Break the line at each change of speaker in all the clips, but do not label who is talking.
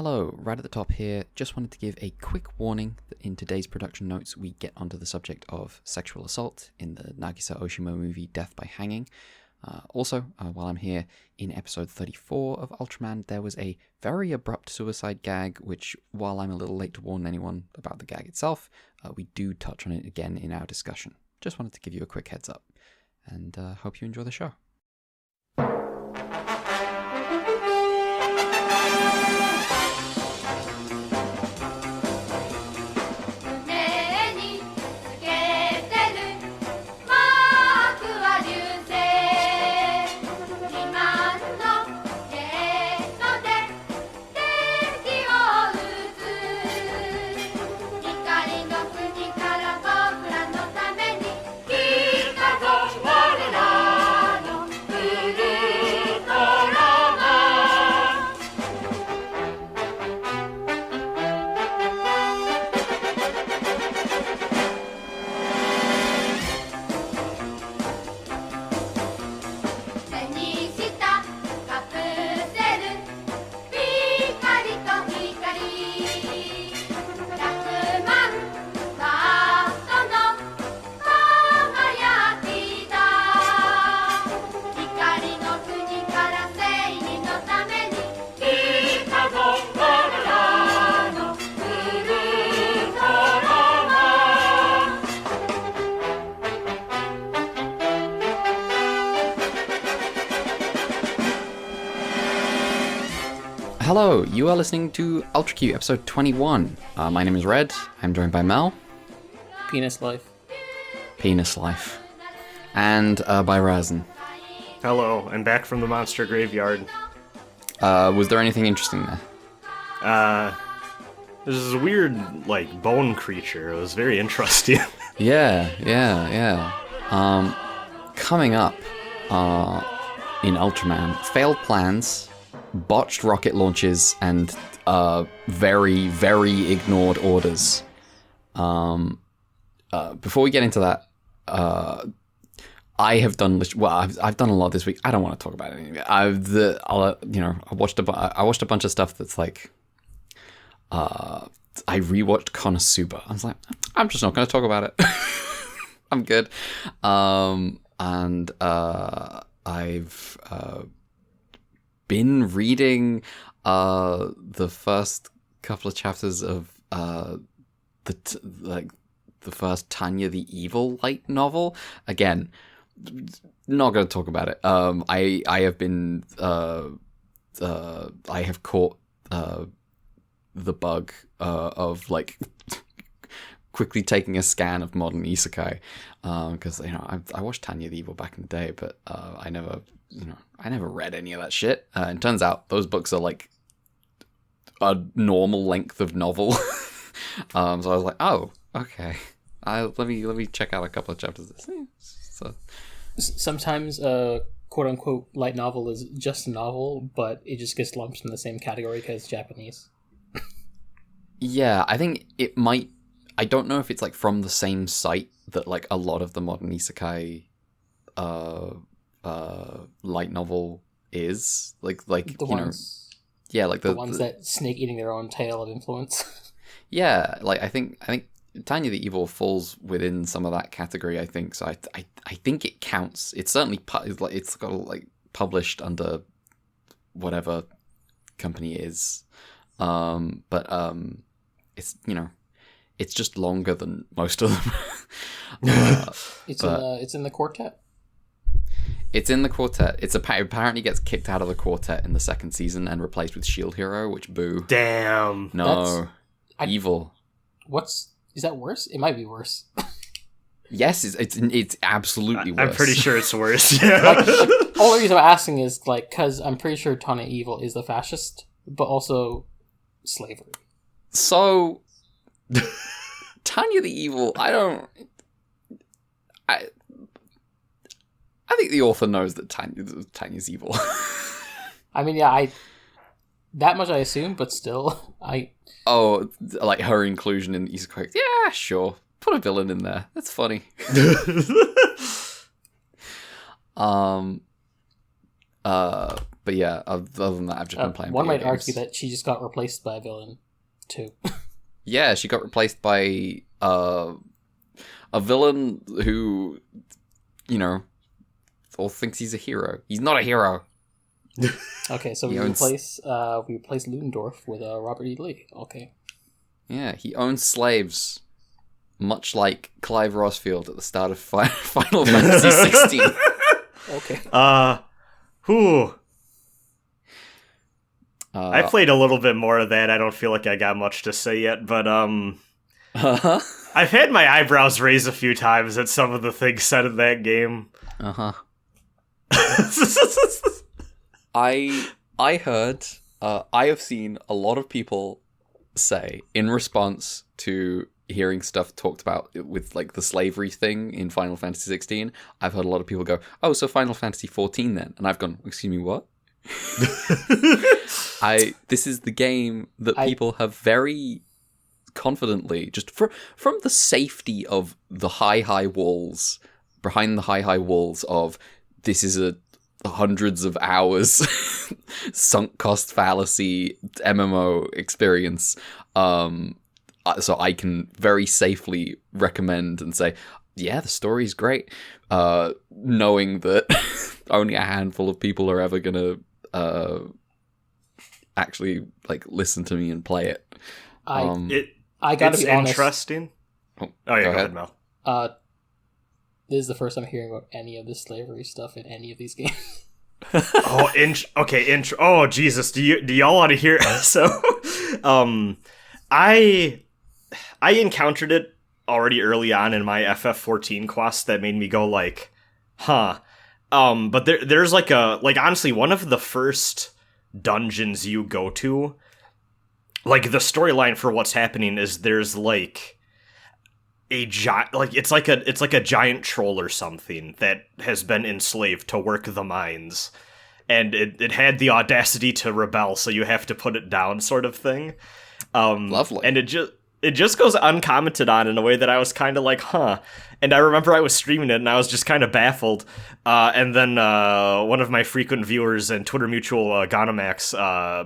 Hello, right at the top here, just wanted to give a quick warning that in today's production notes we get onto the subject of sexual assault in the Nagisa Oshima movie Death by Hanging. Also, while I'm here, in episode 34 of Ultraman there was a very abrupt suicide gag, which, while I'm a little late to warn anyone about the gag itself, we do touch on it again in our discussion. Just wanted to give you a quick heads up, and hope you enjoy the show. Hello, you are listening to Ultra Q episode 21. My name is Red. I'm joined by Mel.
Penis Life.
And by Razin.
Hello, I'm back from the monster graveyard.
Was there anything interesting there?
This is a weird, bone creature. It was very interesting.
Yeah. Coming up in Ultraman, failed plans, botched rocket launches, and very, very ignored orders. Before we get into that, I have done I've done a lot this week. I don't want to talk about it. I watched a bunch of stuff that's like I rewatched Konosuba. I was like, I'm just not going to talk about it. I'm good. And I've been reading the first couple of chapters of the first Tanya the Evil light novel. Again, not going to talk about it. I have caught the bug of quickly taking a scan of modern isekai, because I watched Tanya the Evil back in the day, but I never read any of that shit. And turns out those books are like a normal length of novel. So I was like, oh, okay. Let me check out a couple of chapters of this. So
Sometimes quote unquote light novel is just a novel, but it just gets lumped in the same category because it's Japanese.
Yeah, I think it might. I don't know if it's from the same site that a lot of the modern isekai light novel is the ones
that snake eating their own tail of influence.
Yeah, I think Tanya the Evil falls within some of that category. I think so. I think it counts. It's certainly it's got published under whatever company it is, but it's it's just longer than most of them.
It's in the quartet.
It's in the quartet. It apparently gets kicked out of the quartet in the second season and replaced with Shield Hero, which boo.
Damn.
No. Evil.
Is that worse? It might be worse.
Yes, it's absolutely worse.
I'm pretty sure it's worse.
Only reason I'm asking is because I'm pretty sure Tanya Evil is the fascist, but also slavery.
So Tanya the Evil, I think the author knows that Tanya's evil.
I mean, yeah, that much I assume, but still,
her inclusion in the isekai. Yeah, sure. Put a villain in there. That's funny. But But yeah, other than that, I've just been playing.
One might
video
argue
games.
that she just got replaced by a villain, too.
Yeah, she got replaced by a villain who, all thinks he's a hero. He's not a hero.
Okay, so we replace Ludendorff with Robert E. Lee. Okay.
Yeah, he owns slaves, much like Clive Rossfield at the start of Final Fantasy 16.
Okay.
Whew. I played a little bit more of that. I don't feel like I got much to say yet, but
Uh-huh.
I've had my eyebrows raised a few times at some of the things said in that game.
Uh-huh. I heard, I have seen a lot of people say, in response to hearing stuff talked about with, like, the slavery thing in Final Fantasy 16, I've heard a lot of people go, oh, so Final Fantasy 14 then? And I've gone, excuse me, what? This is the game that people have very confidently, just from the safety of the high walls, behind the high walls of, this is a hundreds of hours sunk cost fallacy MMO experience, so I can very safely recommend and say, yeah, the story's great, knowing that only a handful of people are ever gonna actually, like, listen to me and play it.
I gotta
it's
be honest.
Interesting. Oh yeah, go ahead, Mel.
This is the first time hearing about any of this slavery stuff in any of these games.
Oh Jesus, do y'all want to hear? So, I encountered it already early on in my FF14 quest that made me go like, huh. But there's honestly, one of the first dungeons you go to, like, the storyline for what's happening is there's like a giant, like, it's like a giant troll or something that has been enslaved to work the mines, and it had the audacity to rebel, so you have to put it down, sort of thing.
Lovely.
And it just goes uncommented on in a way that I was kind of like, huh. And I remember I was streaming it, and I was just kind of baffled. And then one of my frequent viewers and Twitter mutual, Gonamax,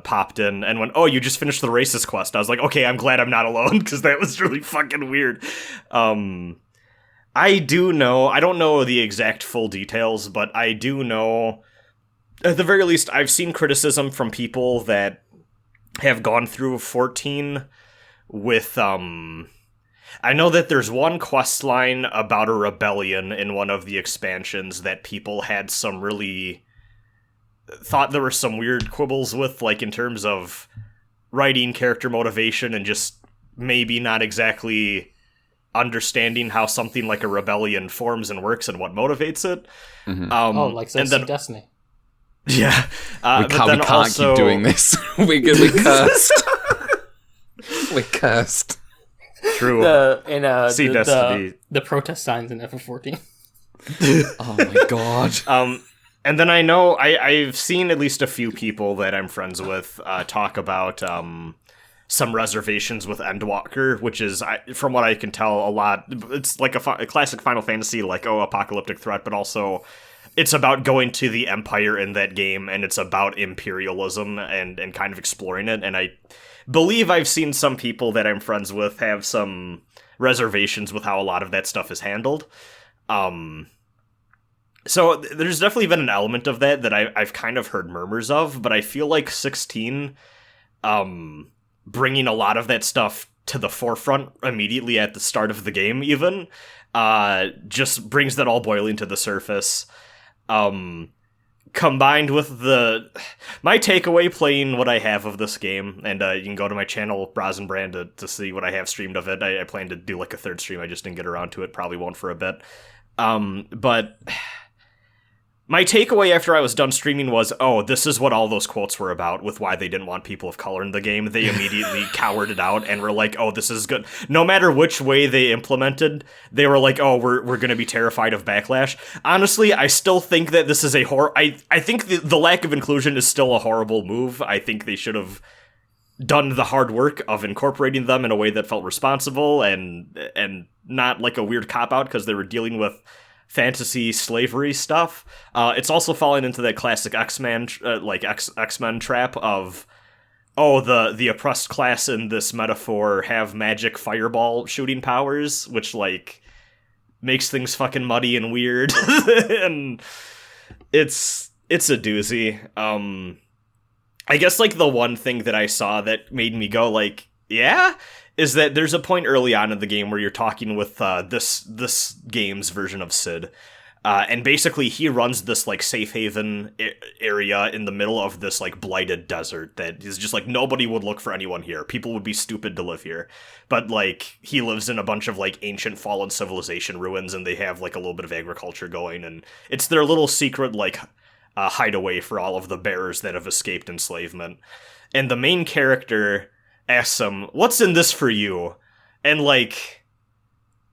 popped in and went, oh, you just finished the racist quest. I was like, okay, I'm glad I'm not alone, because that was really fucking weird. I do know, I don't know the exact full details, but I do know, at the very least, I've seen criticism from people that have gone through 14 with, I know that there's one quest line about a rebellion in one of the expansions that people had some really thought there were some weird quibbles with, like, in terms of writing, character motivation, and just maybe not exactly understanding how something like a rebellion forms and works and what motivates it.
Mm-hmm. Like Destiny.
Yeah.
We can't keep doing this. We're cursed. We're cursed.
True.
The protest signs in FF14.
Oh my god.
And then I know I've seen at least a few people that I'm friends with talk about some reservations with Endwalker, which is, from what I can tell, a lot. It's like a classic Final Fantasy, like, apocalyptic threat, but also it's about going to the Empire in that game, and it's about imperialism and kind of exploring it. And I believe I've seen some people that I'm friends with have some reservations with how a lot of that stuff is handled. So there's definitely been an element of that I've kind of heard murmurs of, but I feel like 16, bringing a lot of that stuff to the forefront immediately at the start of the game even, just brings that all boiling to the surface. Combined with my takeaway playing what I have of this game, and you can go to my channel, Brazen Brand, to see what I have streamed of it. I plan to do like a third stream, I just didn't get around to it, probably won't for a bit. But my takeaway after I was done streaming was, this is what all those quotes were about, with why they didn't want people of color in the game. They immediately cowered it out and were like, this is good. No matter which way they implemented, they were like, we're going to be terrified of backlash. Honestly, I still think that this is I think the lack of inclusion is still a horrible move. I think they should have done the hard work of incorporating them in a way that felt responsible and not like a weird cop-out, because they were dealing with fantasy slavery stuff. It's also fallen into that classic X-Men, X-Men trap of, oh, the oppressed class in this metaphor have magic fireball shooting powers, which, like, makes things fucking muddy and weird. And it's a doozy. I guess, like, the one thing that I saw that made me go, like, yeah, is that there's a point early on in the game where you're talking with this game's version of Sid. And basically he runs this, like, safe haven area in the middle of this, like, blighted desert that is just, like, nobody would look for anyone here. People would be stupid to live here. But, like, he lives in a bunch of, like, ancient fallen civilization ruins, and they have, like, a little bit of agriculture going, and it's their little secret, like, hideaway for all of the bearers that have escaped enslavement. And the main character asks him, "What's in this for you?" And, like,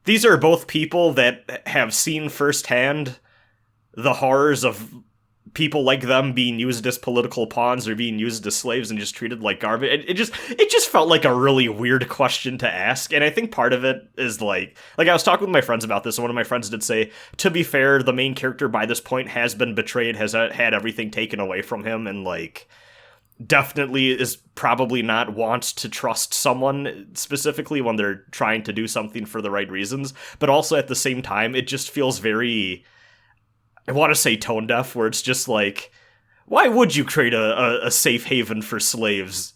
these are both people that have seen firsthand the horrors of people like them being used as political pawns or being used as slaves and just treated like garbage. It just felt like a really weird question to ask. And I think part of it is like I was talking with my friends about this, and one of my friends did say, to be fair, the main character by this point has been betrayed, has had everything taken away from him, and, like, definitely is probably not wants to trust someone specifically when they're trying to do something for the right reasons. But also at the same time, it just feels very, I want to say tone deaf, where it's just like, why would you create a safe haven for slaves?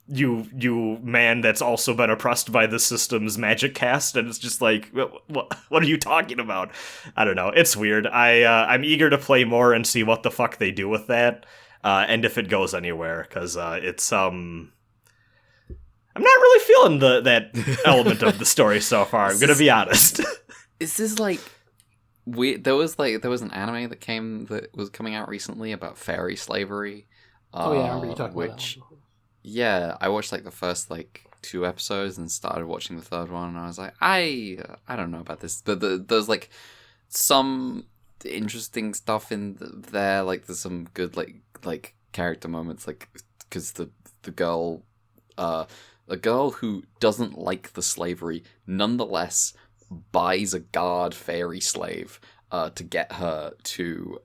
You man that's also been oppressed by the system's magic cast. And it's just like, what are you talking about? I don't know. It's weird. I'm eager to play more and see what the fuck they do with that. And if it goes anywhere, because it's I'm not really feeling that element of the story so far. I'm gonna be honest.
Is this like weird? There was an anime that was coming out recently about fairy slavery.
Oh yeah, I remember you talking about that one.
Yeah, I watched like the first like 2 episodes and started watching the third one, and I was like, I don't know about this, but there's like some interesting stuff in there. Like there's some good like character moments, like because the girl, a girl who doesn't like the slavery nonetheless buys a guard fairy slave to get her to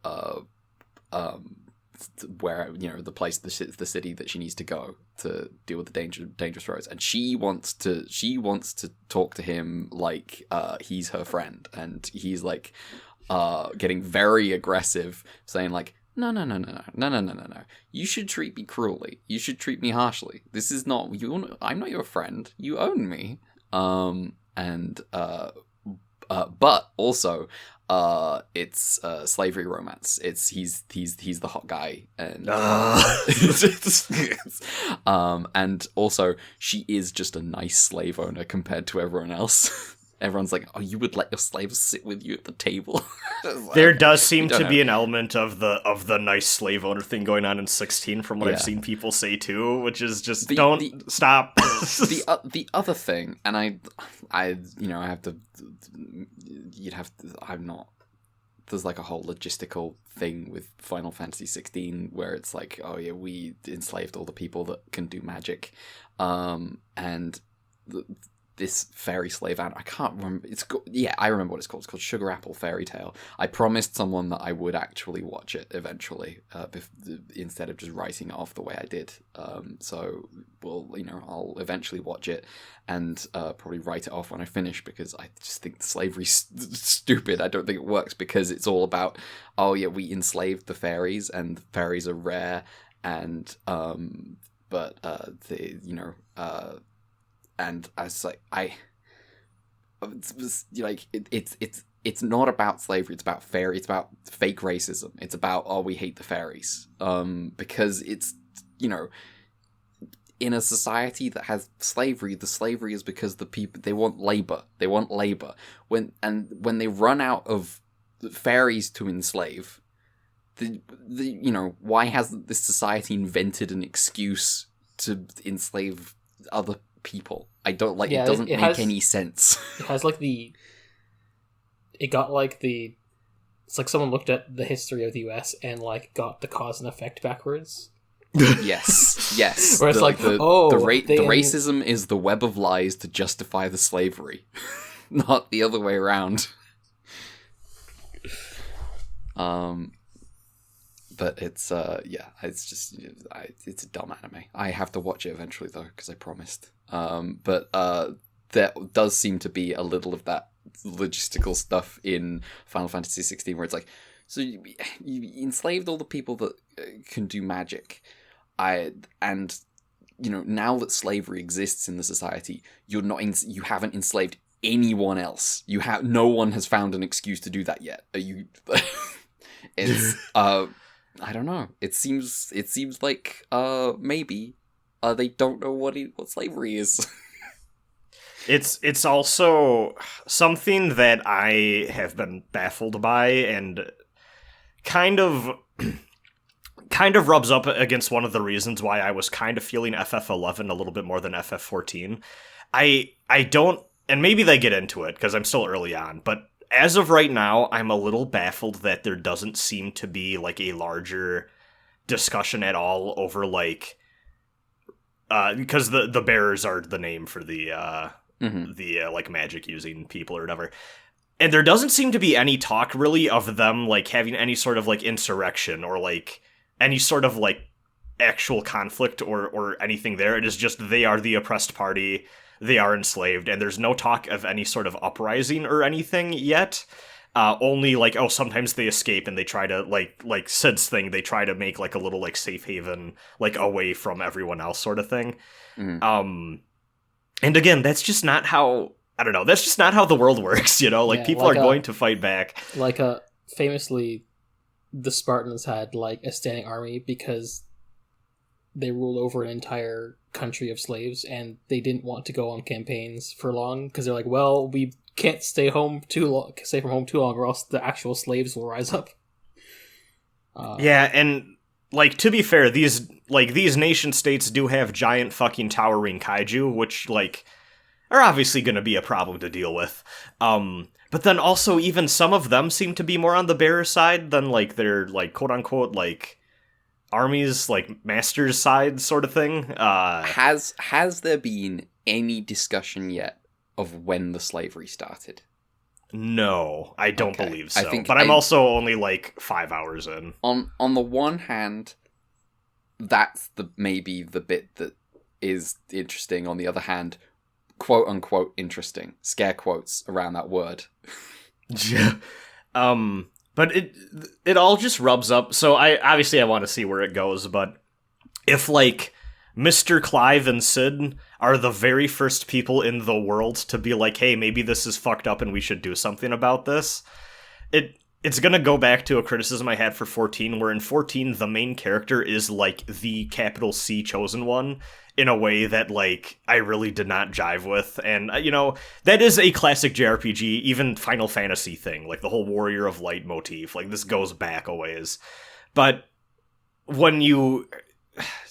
where, you know, the city that she needs to go to deal with the dangerous roads, and she wants to talk to him like he's her friend, and he's like getting very aggressive, saying like, no. You should treat me cruelly. You should treat me harshly. This is not you. I'm not your friend. You own me. But also, it's slavery romance. He's the hot guy, and and also she is just a nice slave owner compared to everyone else. Everyone's like, oh, you would let your slaves sit with you at the table?
There does seem to be an element of the nice slave owner thing going on in 16 from what I've seen people say too, which is just stop.
The other thing, and I have to, I'm not, there's like a whole logistical thing with Final Fantasy 16 where it's like, oh yeah, we enslaved all the people that can do magic, and this fairy slave anime, I can't remember. I remember what it's called. It's called Sugar Apple Fairy Tale. I promised someone that I would actually watch it eventually, instead of just writing it off the way I did. So, I'll eventually watch it and probably write it off when I finish, because I just think slavery's stupid. I don't think it works, because it's all about, oh yeah, we enslaved the fairies, and the fairies are rare, and and I was like, it's not about slavery. It's about it's about fake racism. It's about, oh, we hate the fairies, because it's, in a society that has slavery, the slavery is because the people, they want labor. When they run out of fairies to enslave, why hasn't this society invented an excuse to enslave other people? I don't like it. Doesn't make any sense.
It has like it's like someone looked at the history of the US and like got the cause and effect backwards.
Yes.
Where it's the
racism is the web of lies to justify the slavery, not the other way around. But it's it's just it's a dumb anime. I have to watch it eventually though because I promised. But there does seem to be a little of that logistical stuff in Final Fantasy XVI where it's like, so you enslaved all the people that can do magic, and now that slavery exists in the society, you haven't enslaved anyone else. No one has found an excuse to do that yet. It's I don't know. It seems like maybe they don't know what slavery is.
It's also something that I have been baffled by, and kind of rubs up against one of the reasons why I was kind of feeling FF11 a little bit more than FF14. I don't, and maybe they get into it because I'm still early on, but as of right now, I'm a little baffled that there doesn't seem to be like a larger discussion at all over like because the bearers are the name for the like magic using people or whatever. And there doesn't seem to be any talk really of them like having any sort of like insurrection or like any sort of like actual conflict or anything there. It is just they are the oppressed party. They are enslaved, and there's no talk of any sort of uprising or anything yet. Only like, sometimes they escape and they try to like Sid's thing. They try to make like a little like safe haven, like away from everyone else, sort of thing. And again, that's just not how. I don't know. That's just not how the world works. Like people are going to fight back.
Like famously, the Spartans had like a standing army because they ruled over an entire country of slaves, and they didn't want to go on campaigns for long because they're like, well, we can't stay from home too long, or else the actual slaves will rise up.
Yeah, and like to be fair, these nation states do have giant fucking towering kaiju, which like are obviously going to be a problem to deal with. But then also even some of them seem to be more on the bearer side than like their like quote unquote like armies, like masters side sort of thing.
Has there been any discussion yet of when the slavery started?
No, I don't believe so. But I'm also only like 5 hours in.
On the one hand, that's maybe the bit that is interesting. On the other hand, quote unquote interesting. Scare quotes around that word.
Yeah. But it all just rubs up. So I want to see where it goes, but if like Mr. Clive and Sid are the very first people in the world to be like, hey, maybe this is fucked up and we should do something about this, it's gonna go back to a criticism I had for 14, where in 14 the main character is like the capital C chosen one in a way that like I really did not jive with. And that is a classic JRPG, even Final Fantasy thing, like the whole Warrior of Light motif, like this goes back a ways. But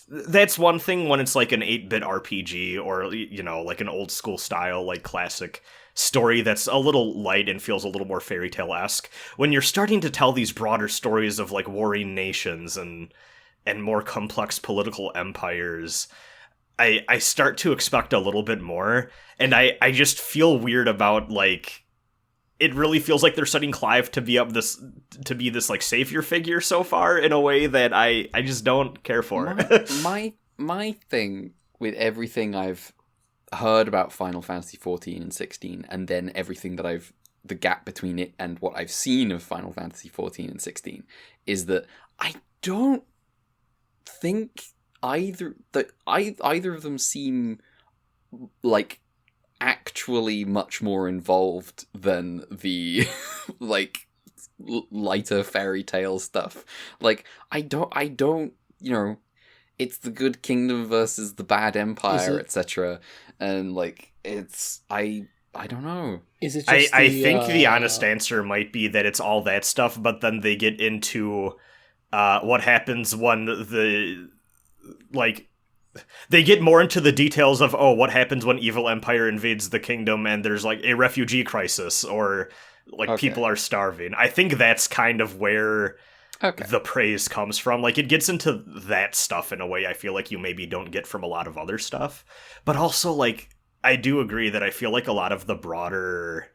that's one thing when it's like an 8-bit RPG or like an old school style like classic story that's a little light and feels a little more fairy tale-esque. When you're starting to tell these broader stories of like warring nations and more complex political empires, I start to expect a little bit more, and I just feel weird about like it really feels like they're setting Clive to be this like savior figure so far in a way that I just don't care for.
my thing with everything I've heard about Final Fantasy 14 and 16, and then everything that the gap between it and what I've seen of Final Fantasy 14 and 16 is that I don't think either of them seem like actually much more involved than the like lighter fairy tale stuff. Like I don't it's the good kingdom versus the bad empire, etc. And like I don't know.
Is it just I think the honest answer might be that it's all that stuff, but then they get into what happens when they get more into the details of what happens when evil empire invades the kingdom and there's like a refugee crisis or like people are starving. I think that's kind of where the praise comes from. Like it gets into that stuff in a way I feel like you maybe don't get from a lot of other stuff. But also like I do agree that I feel like a lot of the broader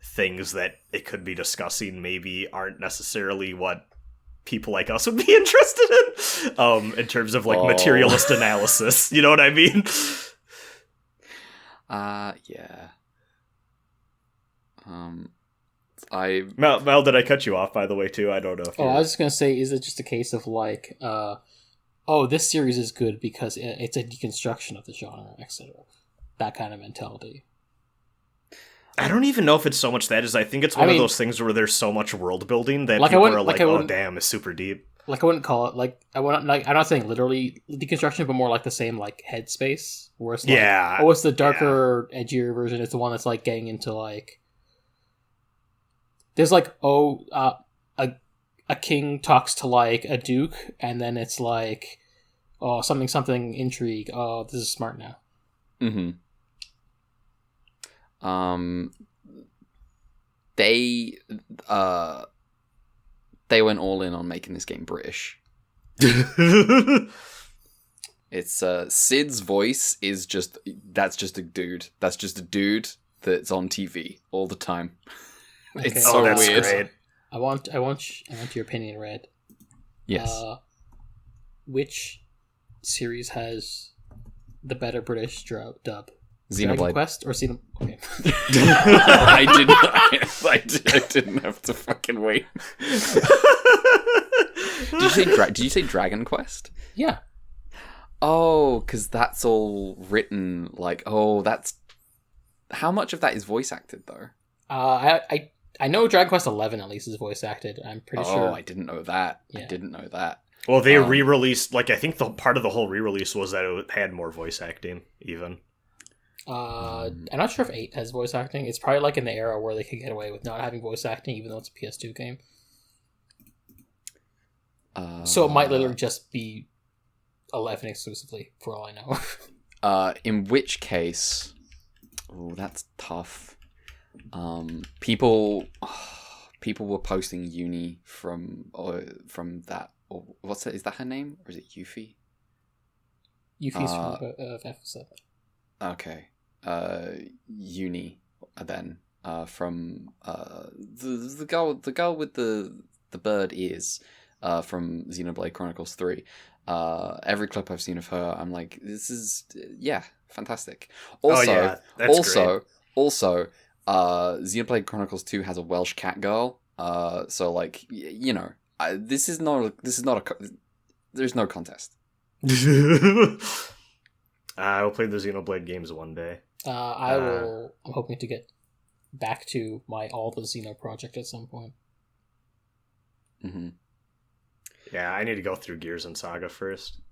things that it could be discussing maybe aren't necessarily what people like us would be interested in terms of like materialist analysis. You know what I mean?
Yeah.
Mel, did I cut you off, by the way, too? I don't know if
I was just going to say, is it just a case of like, this series is good because it's a deconstruction of the genre, etc. That kind of mentality.
I don't even know if it's so much that as I think it's one of those things where there's so much world building that people are like, oh damn, it's super deep.
Like I wouldn't call it like I'm not saying literally deconstruction, but more like the same like headspace where it's like, it's the darker, edgier version. It's the one that's like getting into like there's like a king talks to like a duke, and then it's like something intrigue. Oh, this is smart now.
Mm-hmm. They went all in on making this game British. It's Sid's voice is just a dude. That's just a dude that's on TV all the time. Okay. It's so weird. Great.
I want your opinion, Red.
Yes.
Which series has the better British dub?
Xenoblade
Dragon Quest or Xenoblade? Okay.
I didn't have to fucking wait. Did you say Dragon Quest?
Yeah.
Oh, because that's all written like. Oh, that's how much of that is voice acted though.
I know Dragon Quest 11 at least is voice acted. I'm pretty sure.
Oh, I didn't know that. Yeah. I didn't know that.
Well, they re-released. Like I think the part of the whole re-release was that it had more voice acting even.
I'm not sure if 8 has voice acting. It's probably like in the era where they could get away with not having voice acting, even though it's a PS2 game. So it might literally just be 11 exclusively, for all I know.
In which case, that's tough. People were posting Uni from that. Or what's that? Is that her name, or is it Yuffie?
Yuffie's from FF7.
Okay. Uni then from the girl with the bird ears from Xenoblade Chronicles 3. Every clip I've seen of her, I'm like, this is fantastic. Also, also Xenoblade Chronicles 2 has a Welsh cat girl. So like there's no contest.
I will play the Xenoblade games one day.
I'm hoping to get back to my all the Xeno project at some point.
Mm-hmm.
Yeah, I need to go through Gears and Saga first.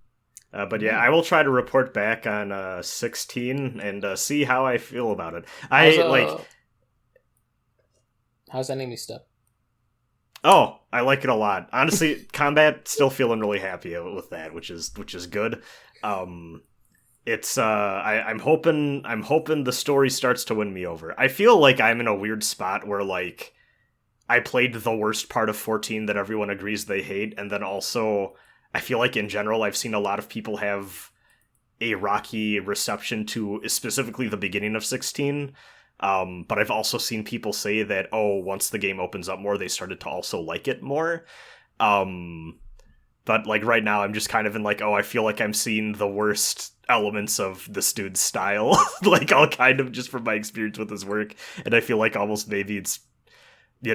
But yeah, I will try to report back on 16 and see how I feel about it.
How's enemy stuff?
Oh, I like it a lot. Honestly, combat still feeling really happy with that, which is good. It's I'm hoping the story starts to win me over. I feel like I'm in a weird spot where like I played the worst part of 14 that everyone agrees they hate, and then also I feel like in general I've seen a lot of people have a rocky reception to specifically the beginning of 16. But I've also seen people say that once the game opens up more, they started to also like it more. But like right now I'm just kind of in like, I feel like I'm seeing the worst elements of this dude's style, like all kind of just from my experience with his work. And I feel like almost maybe it's,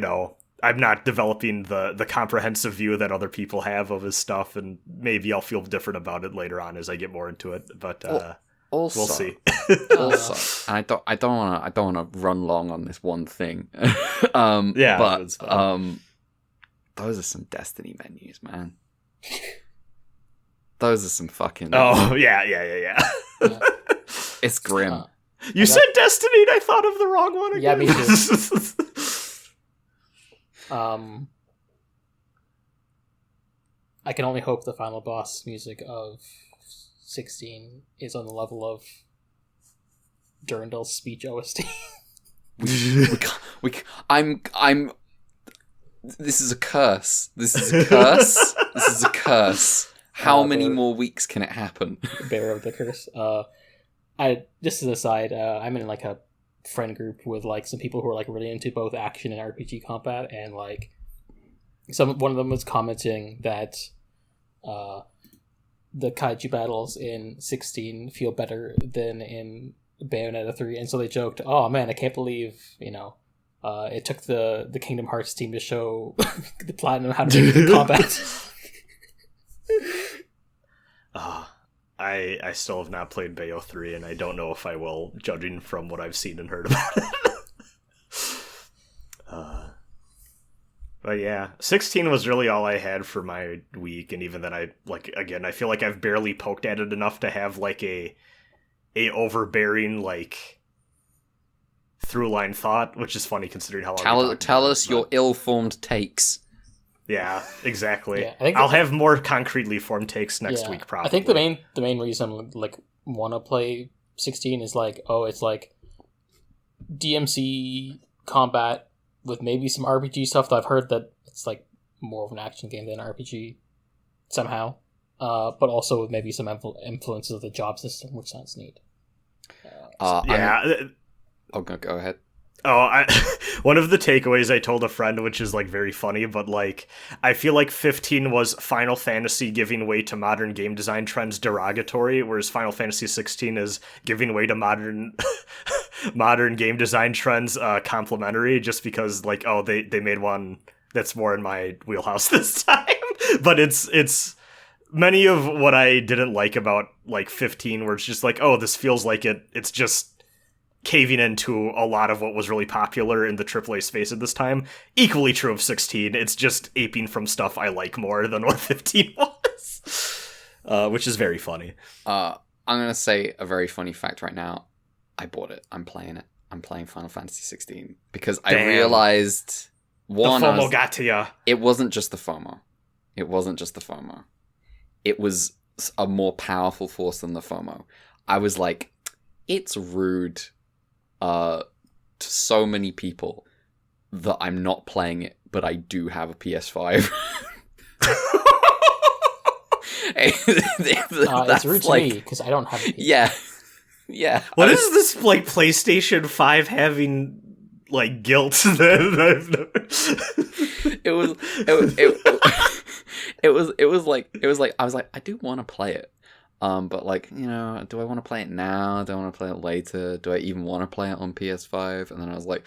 I'm not developing the comprehensive view that other people have of his stuff, and maybe I'll feel different about it later on as I get more into it. But
also,
we'll see.
Also, and I don't want to run long on this one thing. But those are some Destiny menus, man. Those are some fucking...
Oh, yeah.
It's grim.
You said Destiny and I thought of the wrong one again.
Yeah, me too. I can only hope the final boss music of 16 is on the level of Durandal's speech OST.
I'm This is a curse. This is a curse. This is a curse. How many more weeks can it happen?
Bearer of the curse. Just as an aside, I'm in like a friend group with like some people who are like really into both action and RPG combat, and like one of them was commenting that the kaiju battles in 16 feel better than in Bayonetta 3, and so they joked, "Oh man, I can't believe it took the Kingdom Hearts team to show the Platinum how to do combat."
I still have not played Bayo 3, and I don't know if I will, judging from what I've seen and heard about it. But yeah, 16 was really all I had for my week, and even then I feel like I've barely poked at it enough to have like a overbearing like through line thought, which is funny considering how long
tell us your ill-formed takes.
Yeah, exactly.
Yeah,
I'll have more concretely formed takes next week, probably.
I think the main reason like want to play 16 is like, oh, it's like DMC combat with maybe some RPG stuff. That I've heard that it's like more of an action game than an RPG somehow, but also with maybe some influences of the job system, which sounds neat.
Go ahead.
One of the takeaways I told a friend, which is like very funny, but like I feel like 15 was Final Fantasy giving way to modern game design trends derogatory, whereas Final Fantasy 16 is giving way to modern game design trends complimentary, just because like, oh, they made one that's more in my wheelhouse this time. But it's many of what I didn't like about like 15, where it's just like, oh, this feels like it's just caving into a lot of what was really popular in the AAA space at this time. Equally true of 16. It's just aping from stuff I like more than what 15 was. Which is very funny.
I'm going to say a very funny fact right now. I bought it. I'm playing it. I'm playing Final Fantasy 16 because I realized
the FOMO got to ya.
It wasn't just the FOMO. It was a more powerful force than the FOMO. I was like, it's rude to so many people that I'm not playing it, but I do have a PS5.
It's rude to me because I don't have a PS5.
Yeah.
What is this like PlayStation 5 having like guilt that
it was like I was like, I do want to play it. But like, you know, do I want to play it now? Do I want to play it later? Do I even want to play it on PS5? And then I was like,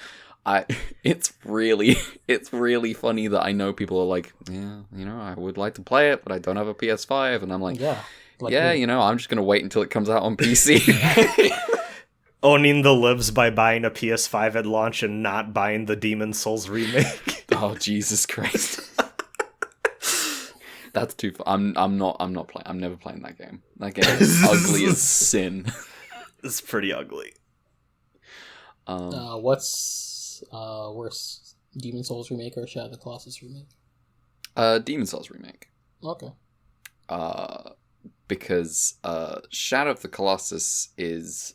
it's really funny that I know people are like, yeah, you know, I would like to play it, but I don't have a PS5. And I'm like, you know, I'm just going to wait until it comes out on PC.
Owning the libs by buying a PS5 at launch and not buying the Demon's Souls remake.
Oh, Jesus Christ. That's too fun. I'm not playing. I'm never playing that game. That game is ugly as sin.
It's pretty ugly.
What's worse, Demon's Souls remake or Shadow of the Colossus remake?
Demon's Souls remake.
Okay.
Because Shadow of the Colossus is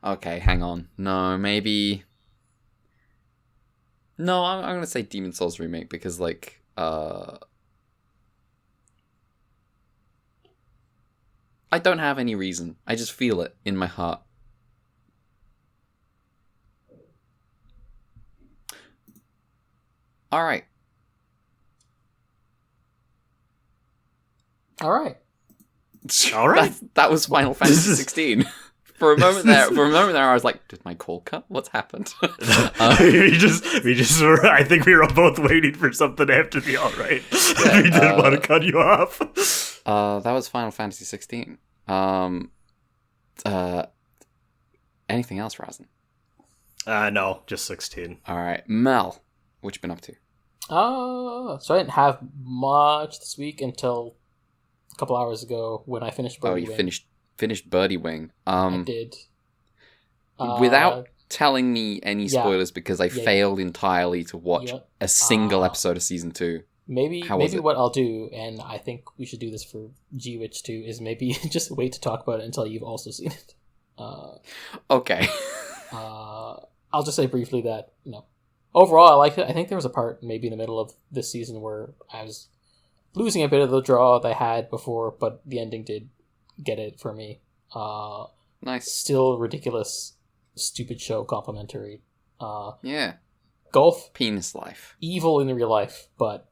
Okay, hang on. No, maybe. No, I'm going to say Demon's Souls remake because, like, I don't have any reason. I just feel it in my heart. All right. That was Final Fantasy 16. For a moment there, I was like, "Did my call cut? What's happened?"
we just were. I think we were both waiting for something to have to be all right. Yeah, we didn't want to cut you off.
That was Final Fantasy 16. Anything else, Razin?
No, just 16.
All right, Mel, what you been up to?
So I didn't have much this week until a couple hours ago when I finished Birdie Wing.
Finished Birdie Wing.
I did.
Without telling me any spoilers, because I failed entirely to watch a single episode of season 2.
Maybe what I'll do, and I think we should do this for G-Witch too, is maybe just wait to talk about it until you've also seen it.
Okay.
I'll just say briefly that, you know, overall I liked it. I think there was a part maybe in the middle of this season where I was losing a bit of the draw that I had before, but the ending did get it for me.
Nice.
Still ridiculous, stupid show complimentary.
Yeah.
Golf,
Penis life.
evil in real life, but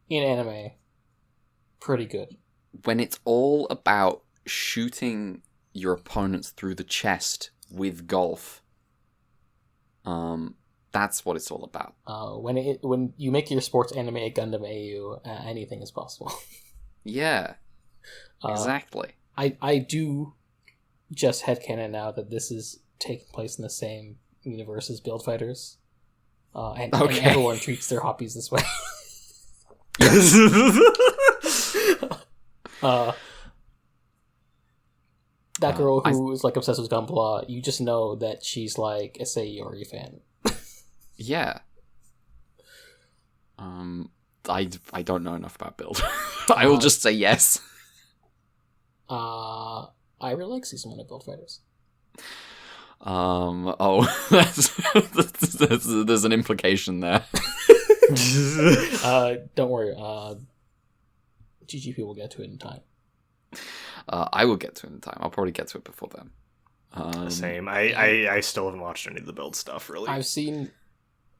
in anime, pretty good.
When it's all about shooting your opponents through the chest with golf, that's what it's all about.
When you make your sports anime a Gundam AU, anything is possible.
Yeah. Exactly.
I do just headcanon now that this is taking place in the same universe as Build Fighters. And everyone treats their hobbies this way. That girl who is like obsessed with Gunpla, you just know that she's like a Sayori fan.
Yeah. I don't know enough about Build. I will just say yes.
I really like season 1 of Build Fighters.
There's an implication there.
Don't worry. GGP will get to it in time.
I will get to it in time. I'll probably get to it before then.
Same. I still haven't watched any of the Build stuff, really.
I've seen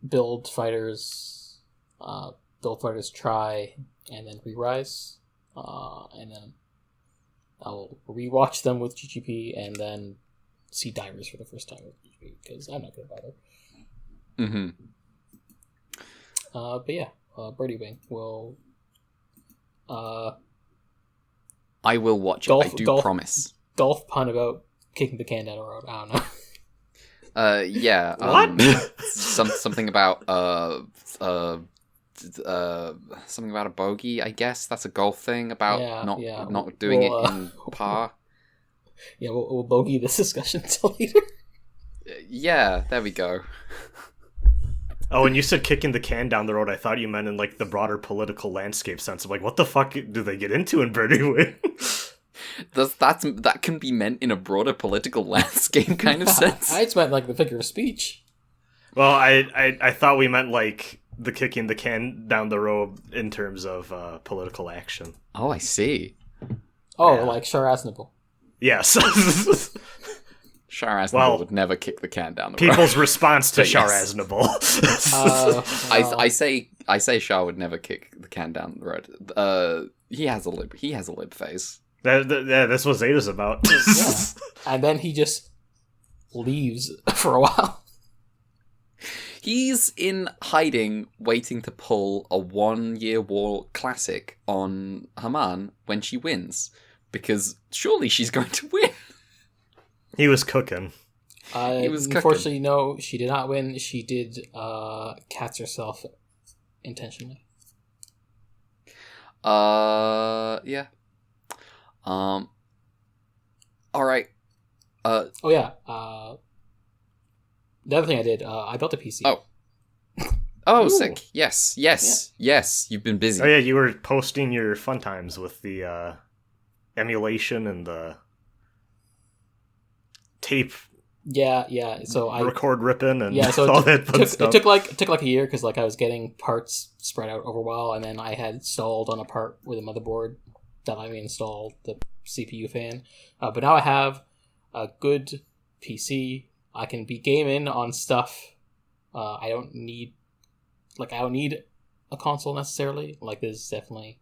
Build Fighters Try, and then Re-Rise, and then I'll rewatch them with GGP, and then see Divers for the first time with GGP, because I'm not going to bother.
Mm-hmm.
But yeah, Birdie Wing will...
I will watch it, I do promise.
Golf pun about kicking the can down the road, I don't know.
Yeah.
What?
Something about something about a bogey, I guess. That's a golf thing about not doing it in par.
Yeah, we'll bogey this discussion until later.
Yeah, there we go.
Oh, and you said kicking the can down the road. I thought you meant in like the broader political landscape sense of like, what the fuck do they get into in Birdie Wing?
That can be meant in a broader political landscape kind of sense.
I just meant like the figure of speech.
Well, I thought we meant like the kicking the can down the road in terms of political action.
Oh, I see.
Oh, yeah. Like Shar Aznavour.
Yes.
Shar Aznavour would never kick the can down the road.
People's response to Shar Aznavour.
I say Shar would never kick the can down the road. He has a lib phase.
That's what Zeta's about.
Yeah. And then he just leaves for a while.
He's in hiding, waiting to pull a 1-year war classic on Haman when she wins. Because surely she's going to win.
He was cooking.
Unfortunately, no, she did not win. She did catch herself intentionally.
Yeah. Alright.
The other thing I did, I built a PC.
Oh, sick. Yes. You've been busy.
Oh yeah, you were posting your fun times with the emulation and the tape.
Yeah. So I
record ripping and
so
all that fun stuff.
It took like a year because like I was getting parts spread out over a while, and then I had installed on a part with a motherboard that I installed the CPU fan. But now I have a good PC. I can be gaming on stuff. I don't need a console necessarily. Like there's definitely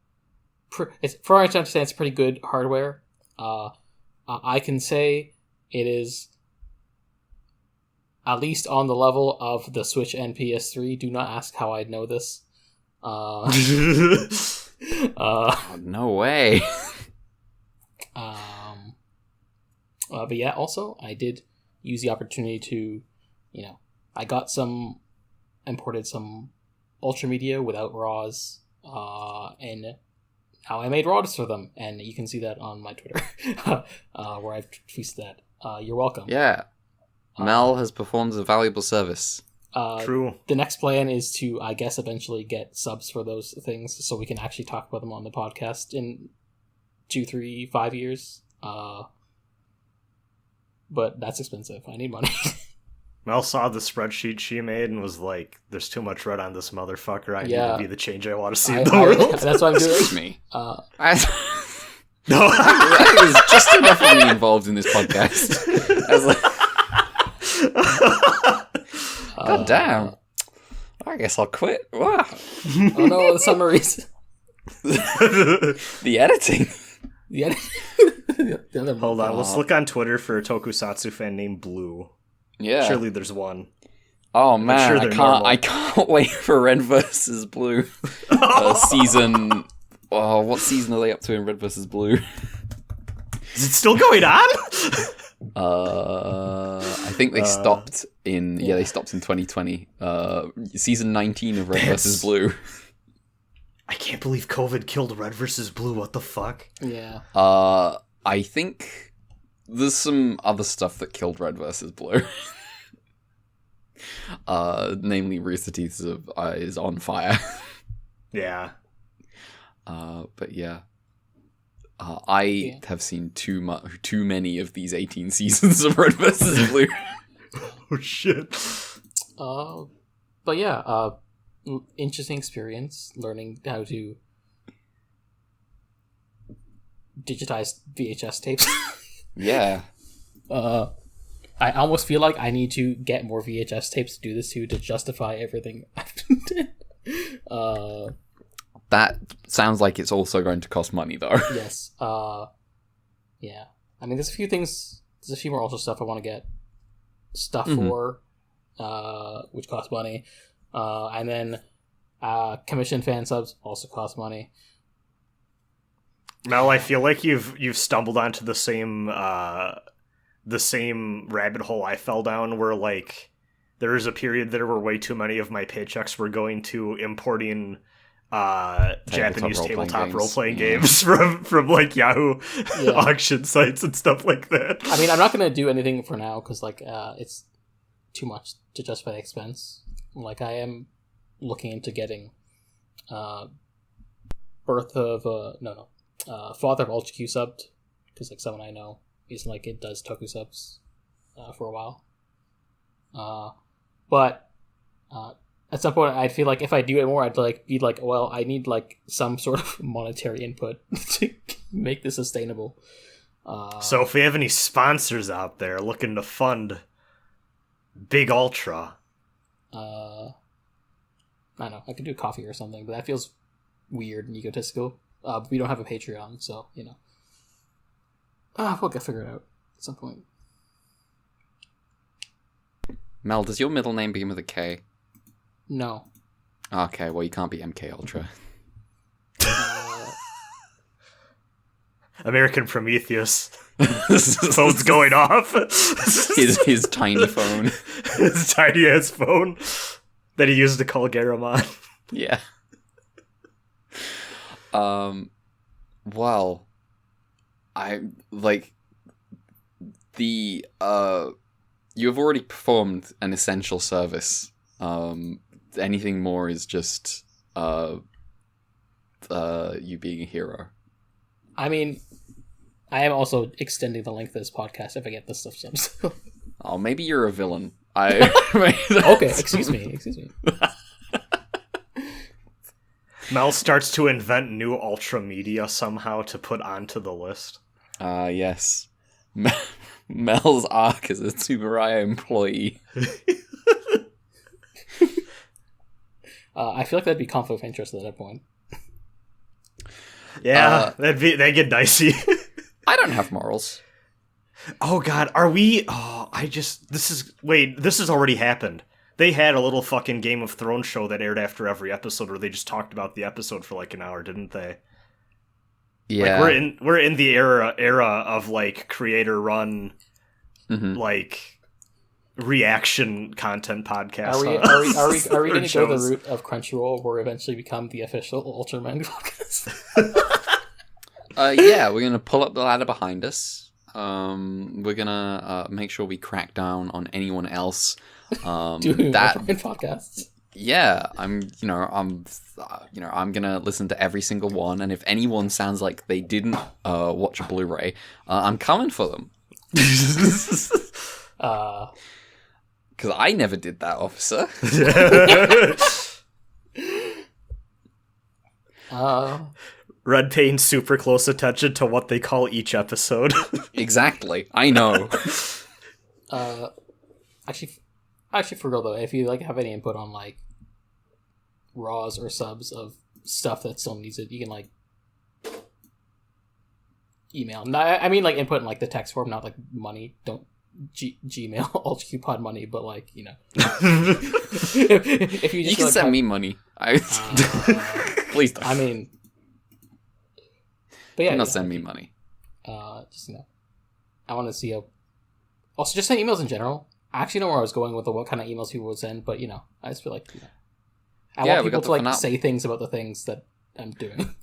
for what I understand, it's pretty good hardware. I can say it is at least on the level of the Switch and PS3. Do not ask how I know this.
No way.
But yeah, also I did use the opportunity to, I imported some Ultramedia without RAWs, and how I made RAWs for them, and you can see that on my Twitter, where I've tweeted that. You're welcome.
Yeah. Mel has performed a valuable service.
True.
The next plan is to, I guess, eventually get subs for those things so we can actually talk about them on the podcast in 2, 3, 5 years. But that's expensive. I need money.
Mel saw the spreadsheet she made and was like, there's too much red on this motherfucker. I need to be the change I want to see in the world.
That's what I'm doing.
Excuse me. That was just enough of me involved in this podcast. I was like, God damn. I guess I'll quit. Wow.
Oh no, the summaries.
The editing.
The other
Hold on, let's look on Twitter for a Tokusatsu fan named Blue.
Yeah.
Surely there's one.
Oh man,
sure
I can't wait for Red versus Blue season. Oh, what season are they up to in Red versus Blue?
Is it still going on?
I think they stopped in they stopped in 2020. Season 19 of Red versus Blue.
I can't believe COVID killed Red versus Blue. What the fuck?
Yeah.
I think there's some other stuff that killed Red versus Blue. Namely, Rooster Teeth is on fire.
Yeah.
But yeah. I have seen too many of these 18 seasons of Red vs. Blue.
Oh shit.
But yeah, interesting experience learning how to digitize VHS tapes.
Yeah.
I almost feel like I need to get more VHS tapes to do this to justify everything I've done.
That sounds like it's also going to cost money, though.
Yes. Yeah. I mean, there's a few things. There's a few more Ultra stuff I want to get stuff for, which costs money. And then commission fan subs also cost money.
Mel, I feel like you've stumbled onto the same rabbit hole I fell down, where like there was a period there where way too many of my paychecks were going to importing Japanese tabletop role-playing games from like Yahoo auction sites and stuff like that.
I mean, I'm not going to do anything for now because like it's too much to justify the expense. Like, I am looking into getting Father of Ultra Q subbed, because like someone I know is like it does Toku subs for a while. But at some point, I'd feel like if I do it more, I'd like be like, well, I need like some sort of monetary input to make this sustainable.
So if we have any sponsors out there looking to fund Big Ultra,
I don't know, I could do coffee or something, but that feels weird and egotistical. We don't have a Patreon, so you know. We'll get figured out at some point.
Mel, does your middle name begin with a K?
No.
Okay, well, you can't be MK Ultra.
American Prometheus. Phone's going off.
his tiny phone.
His tiny ass phone that he used to call Garamon.
Yeah. Well, I like the you have already performed an essential service. Anything more is just you being a hero.
I mean, I am also extending the length of this podcast if I get this stuff subs.
Oh, maybe you're a villain. Okay,
excuse me.
Mel starts to invent new Ultra media somehow to put onto the list.
Yes. Mel's arc as a Tsuburaya employee.
I feel like that'd be conflict of interest at that point.
Yeah, that'd get dicey.
I don't have morals.
Oh god, are we... Oh, this has already happened. They had a little fucking Game of Thrones show that aired after every episode where they just talked about the episode for like an hour, didn't they?
Yeah.
Like we're in the era of like creator run like reaction content podcasts.
Are we going to go the route of Crunchyroll where we eventually become the official Ultraman podcast?
Yeah, we're going to pull up the ladder behind us. We're going to make sure we crack down on anyone else
doing Ultraman podcasts.
Yeah, I'm gonna listen to every single one, and if anyone sounds like they didn't watch a Blu-ray, I'm coming for them. Because I never did that, officer.
Red paying super close attention to what they call each episode.
Exactly. I know.
Actually, for real though, if you like have any input on like raws or subs of stuff that still needs it, you can like email. No, I mean like input in like the text form, not like money. Don't Gmail ultracupod money, but like, you know, if you just
can
like,
send me money. Please don't.
I mean, but yeah,
not send me money.
Just, you know, I want to see a. Also, just send emails in general. I actually know where I was going with what kind of emails people would send, but you know, I just feel like, you know, I want people to like say things about the things that I'm doing.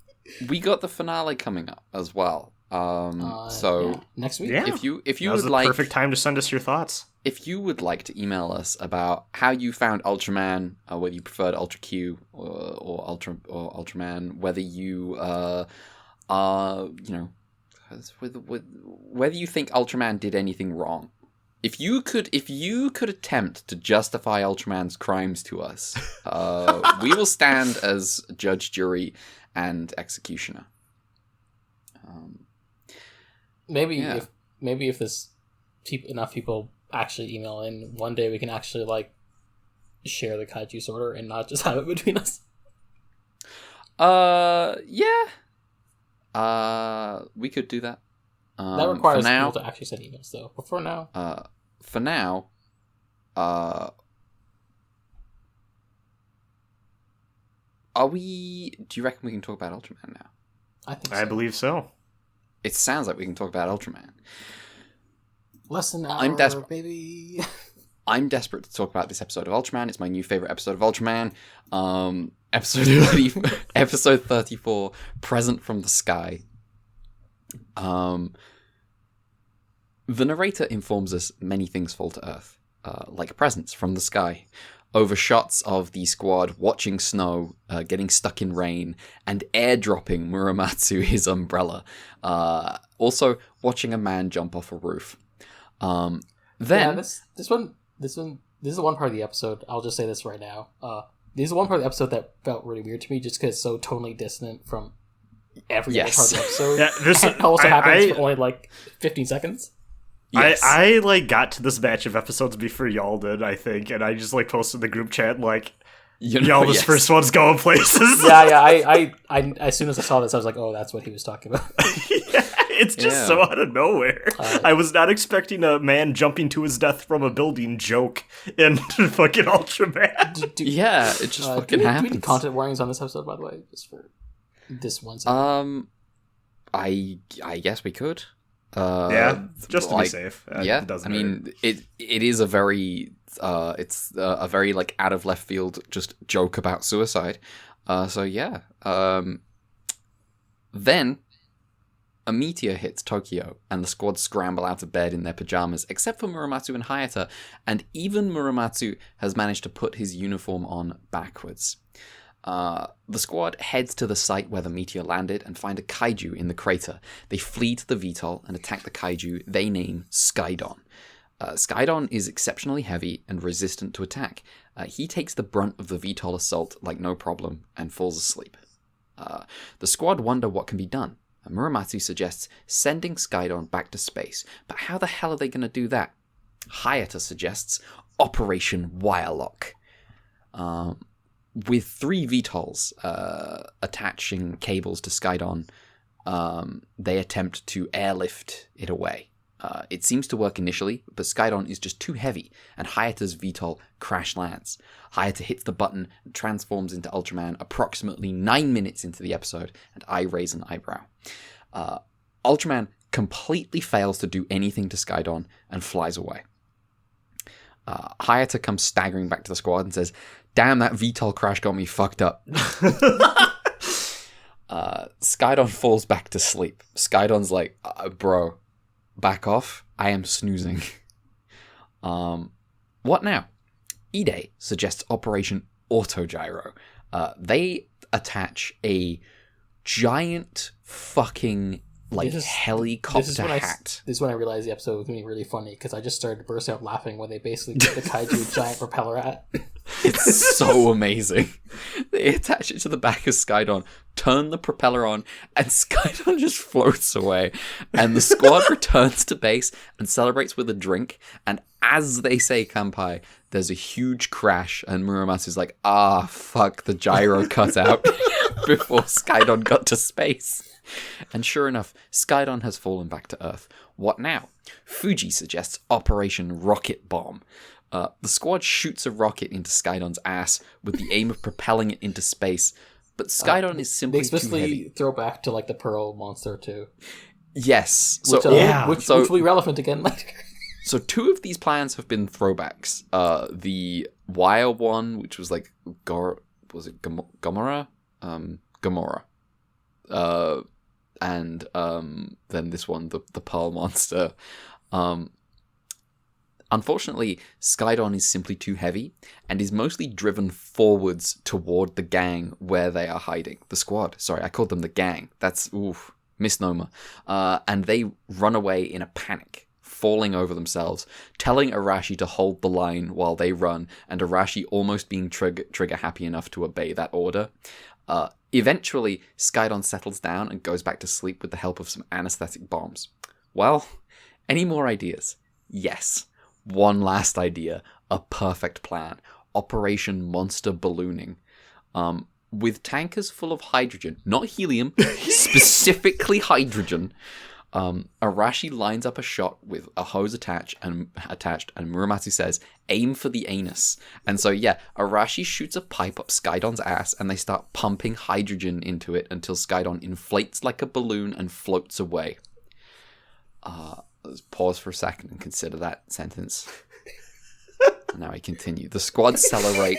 We got the finale coming up as well. So
next week.
Yeah. If you
would
like,
perfect time to send us your thoughts.
If you would like to email us about how you found Ultraman, whether you preferred Ultra Q or Ultraman, whether you you know, whether you think Ultraman did anything wrong. If you could attempt to justify Ultraman's crimes to us, we will stand as judge, jury, and executioner.
Maybe if this enough people actually email in, one day we can actually like share the kaiju sorter and not just have it between us.
Yeah. We could do that.
That requires people to actually send emails, though. But for now,
are we? Do you reckon we can talk about Ultraman now?
I believe so.
It sounds like we can talk about Ultraman.
Less than an hour, I'm desperate, baby.
I'm desperate to talk about this episode of Ultraman. It's my new favorite episode of Ultraman. Episode 34, Present from the Sky. The narrator informs us many things fall to Earth, like presents from the sky, over shots of the squad watching snow, getting stuck in rain, and airdropping Muramatsu his umbrella. Also, watching a man jump off a roof. This
is the one part of the episode. I'll just say this right now. This is one part of the episode that felt really weird to me, just because it's so tonally dissonant from every other part of the episode. Yeah, it also happens for only like 15 seconds.
Yes. I like got to this batch of episodes before y'all did, I think, and I just like posted the group chat like, y'all, this first one's going places.
I as soon as I saw this, I was like, oh, that's what he was talking about.
It's just so out of nowhere. I was not expecting a man jumping to his death from a building joke in fucking Ultraman.
It just fucking happens.
Do we need content warnings on this episode, by the way, just for this one second?
I guess we could.
Just to be safe.
It doesn't matter. It is a very it's a very like out of left field just joke about suicide. Then a meteor hits Tokyo, and the squad scramble out of bed in their pajamas, except for Muramatsu and Hayata, and even Muramatsu has managed to put his uniform on backwards. The squad heads to the site where the meteor landed and find a kaiju in the crater. They flee to the VTOL and attack the kaiju they name Skydon. Skydon is exceptionally heavy and resistant to attack. He takes the brunt of the VTOL assault like no problem and falls asleep. The squad wonder what can be done. Muramatsu suggests sending Skydon back to space, but how the hell are they going to do that? Hayata suggests Operation Wirelock. With 3 VTOLs attaching cables to Skydon, they attempt to airlift it away. It seems to work initially, but Skydon is just too heavy, and Hayata's VTOL crash lands. Hayata hits the button and transforms into Ultraman approximately 9 minutes into the episode, and I raise an eyebrow. Ultraman completely fails to do anything to Skydon and flies away. Hayata comes staggering back to the squad and says, "Damn, that VTOL crash got me fucked up." Skydon falls back to sleep. Skydon's like, bro, back off. I am snoozing. What now? Ide suggests Operation Autogyro. They attach a giant fucking helicopter hat.
This is when I realized the episode was going to be really funny, because I just started to burst out laughing when they basically put the kaiju giant propeller hat.
It's so amazing. They attach it to the back of Skydon, turn the propeller on, and Skydon just floats away. And the squad returns to base and celebrates with a drink. And as they say Kanpai, there's a huge crash, and Muramatsu's like, fuck, the gyro cut out before Skydon got to space. And sure enough, Skydon has fallen back to Earth. What now? Fuji suggests Operation Rocket Bomb. The squad shoots a rocket into Skydon's ass with the aim of propelling it into space, but Skydon is simply
they
too
explicitly
heavy.
throw back to like the Pearl monster too.
Yes.
Which, which will be relevant again later.
So 2 of these plans have been throwbacks. The Wire one, which was like Gomorrah? Gomorrah. And then this one, the Pearl monster. Unfortunately, Skydon is simply too heavy and is mostly driven forwards toward the gang where they are hiding. The squad. Sorry, I called them the gang. That's, misnomer. And they run away in a panic, falling over themselves, telling Arashi to hold the line while they run, and Arashi almost being trigger happy enough to obey that order. Eventually, Skydon settles down and goes back to sleep with the help of some anesthetic bombs. Well, any more ideas? Yes. One last idea. A perfect plan. Operation Monster Ballooning. With tankers full of hydrogen, not helium, specifically hydrogen, Arashi lines up a shot with a hose attached, and Muramatsu says, aim for the anus. And so, Arashi shoots a pipe up Skydon's ass, and they start pumping hydrogen into it until Skydon inflates like a balloon and floats away. Let's pause for a second and consider that sentence. And now I continue. The squad celebrate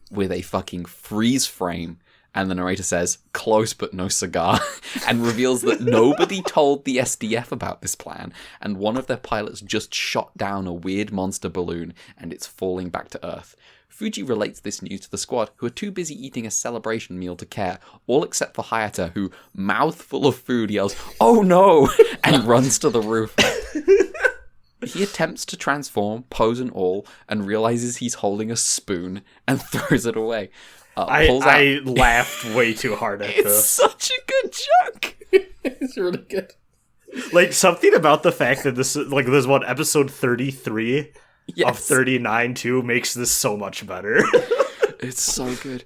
with a fucking freeze frame, and the narrator says, close but no cigar, and reveals that nobody told the SDF about this plan, and one of their pilots just shot down a weird monster balloon, and it's falling back to Earth. Fuji relates this news to the squad, who are too busy eating a celebration meal to care, all except for Hayata, who, mouthful of food, yells, "Oh no!" and runs to the roof. He attempts to transform, pose and all, and realizes he's holding a spoon and throws it away.
I laughed way too hard at this.
It's such a good joke!
It's really good.
Like, something about the fact that this is, like, this is what, episode 33 of 39, too, makes this so much better.
It's so good.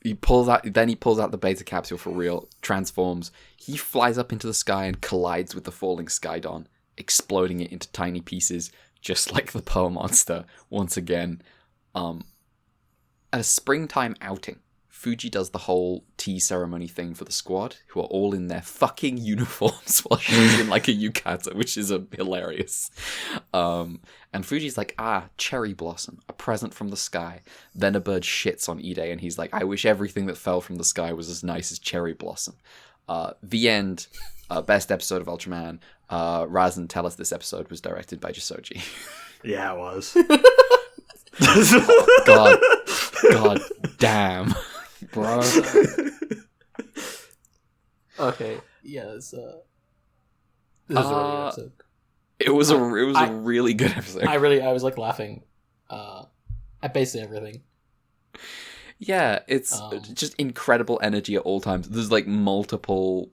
He pulls out the beta capsule for real, transforms. He flies up into the sky and collides with the falling Skydon, exploding it into tiny pieces, just like the Pearl monster, once again. At a springtime outing, Fuji does the whole tea ceremony thing for the squad, who are all in their fucking uniforms while she's in like a yukata, which is hilarious. And Fuji's like, cherry blossom, a present from the sky. Then a bird shits on Ide, and he's like, I wish everything that fell from the sky was as nice as cherry blossom. The end. Best episode of Ultraman. Razan, tell us this episode was directed by Jissoji.
Yeah, it was.
Oh, God damn. Bro.
Okay, yeah, this is a really good episode.
It was a really good episode.
I was like laughing at basically everything.
Yeah, it's just incredible energy at all times. There's like multiple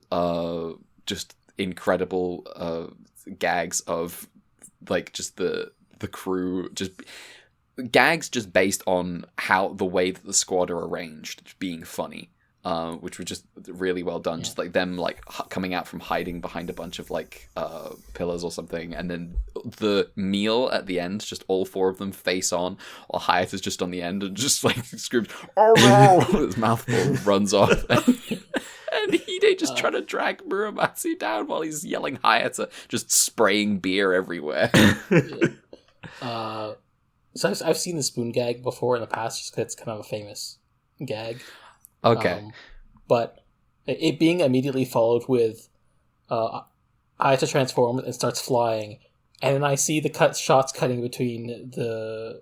just incredible gags of like just the crew, just gags just based on how the way that the squad are arranged being funny, which were just really well done. Just like them like coming out from hiding behind a bunch of like pillars or something, and then the meal at the end, just all 4 of them face on while Hayata's just on the end and just like screams, "Oh no!" His mouth full, runs off. And Hide just trying to drag Muramatsu down while he's yelling Hayata, just spraying beer everywhere.
So I've seen the spoon gag before in the past, just because it's kind of a famous gag.
Okay.
But it being immediately followed with Hayata transforms and starts flying, and then I see the shots cutting between the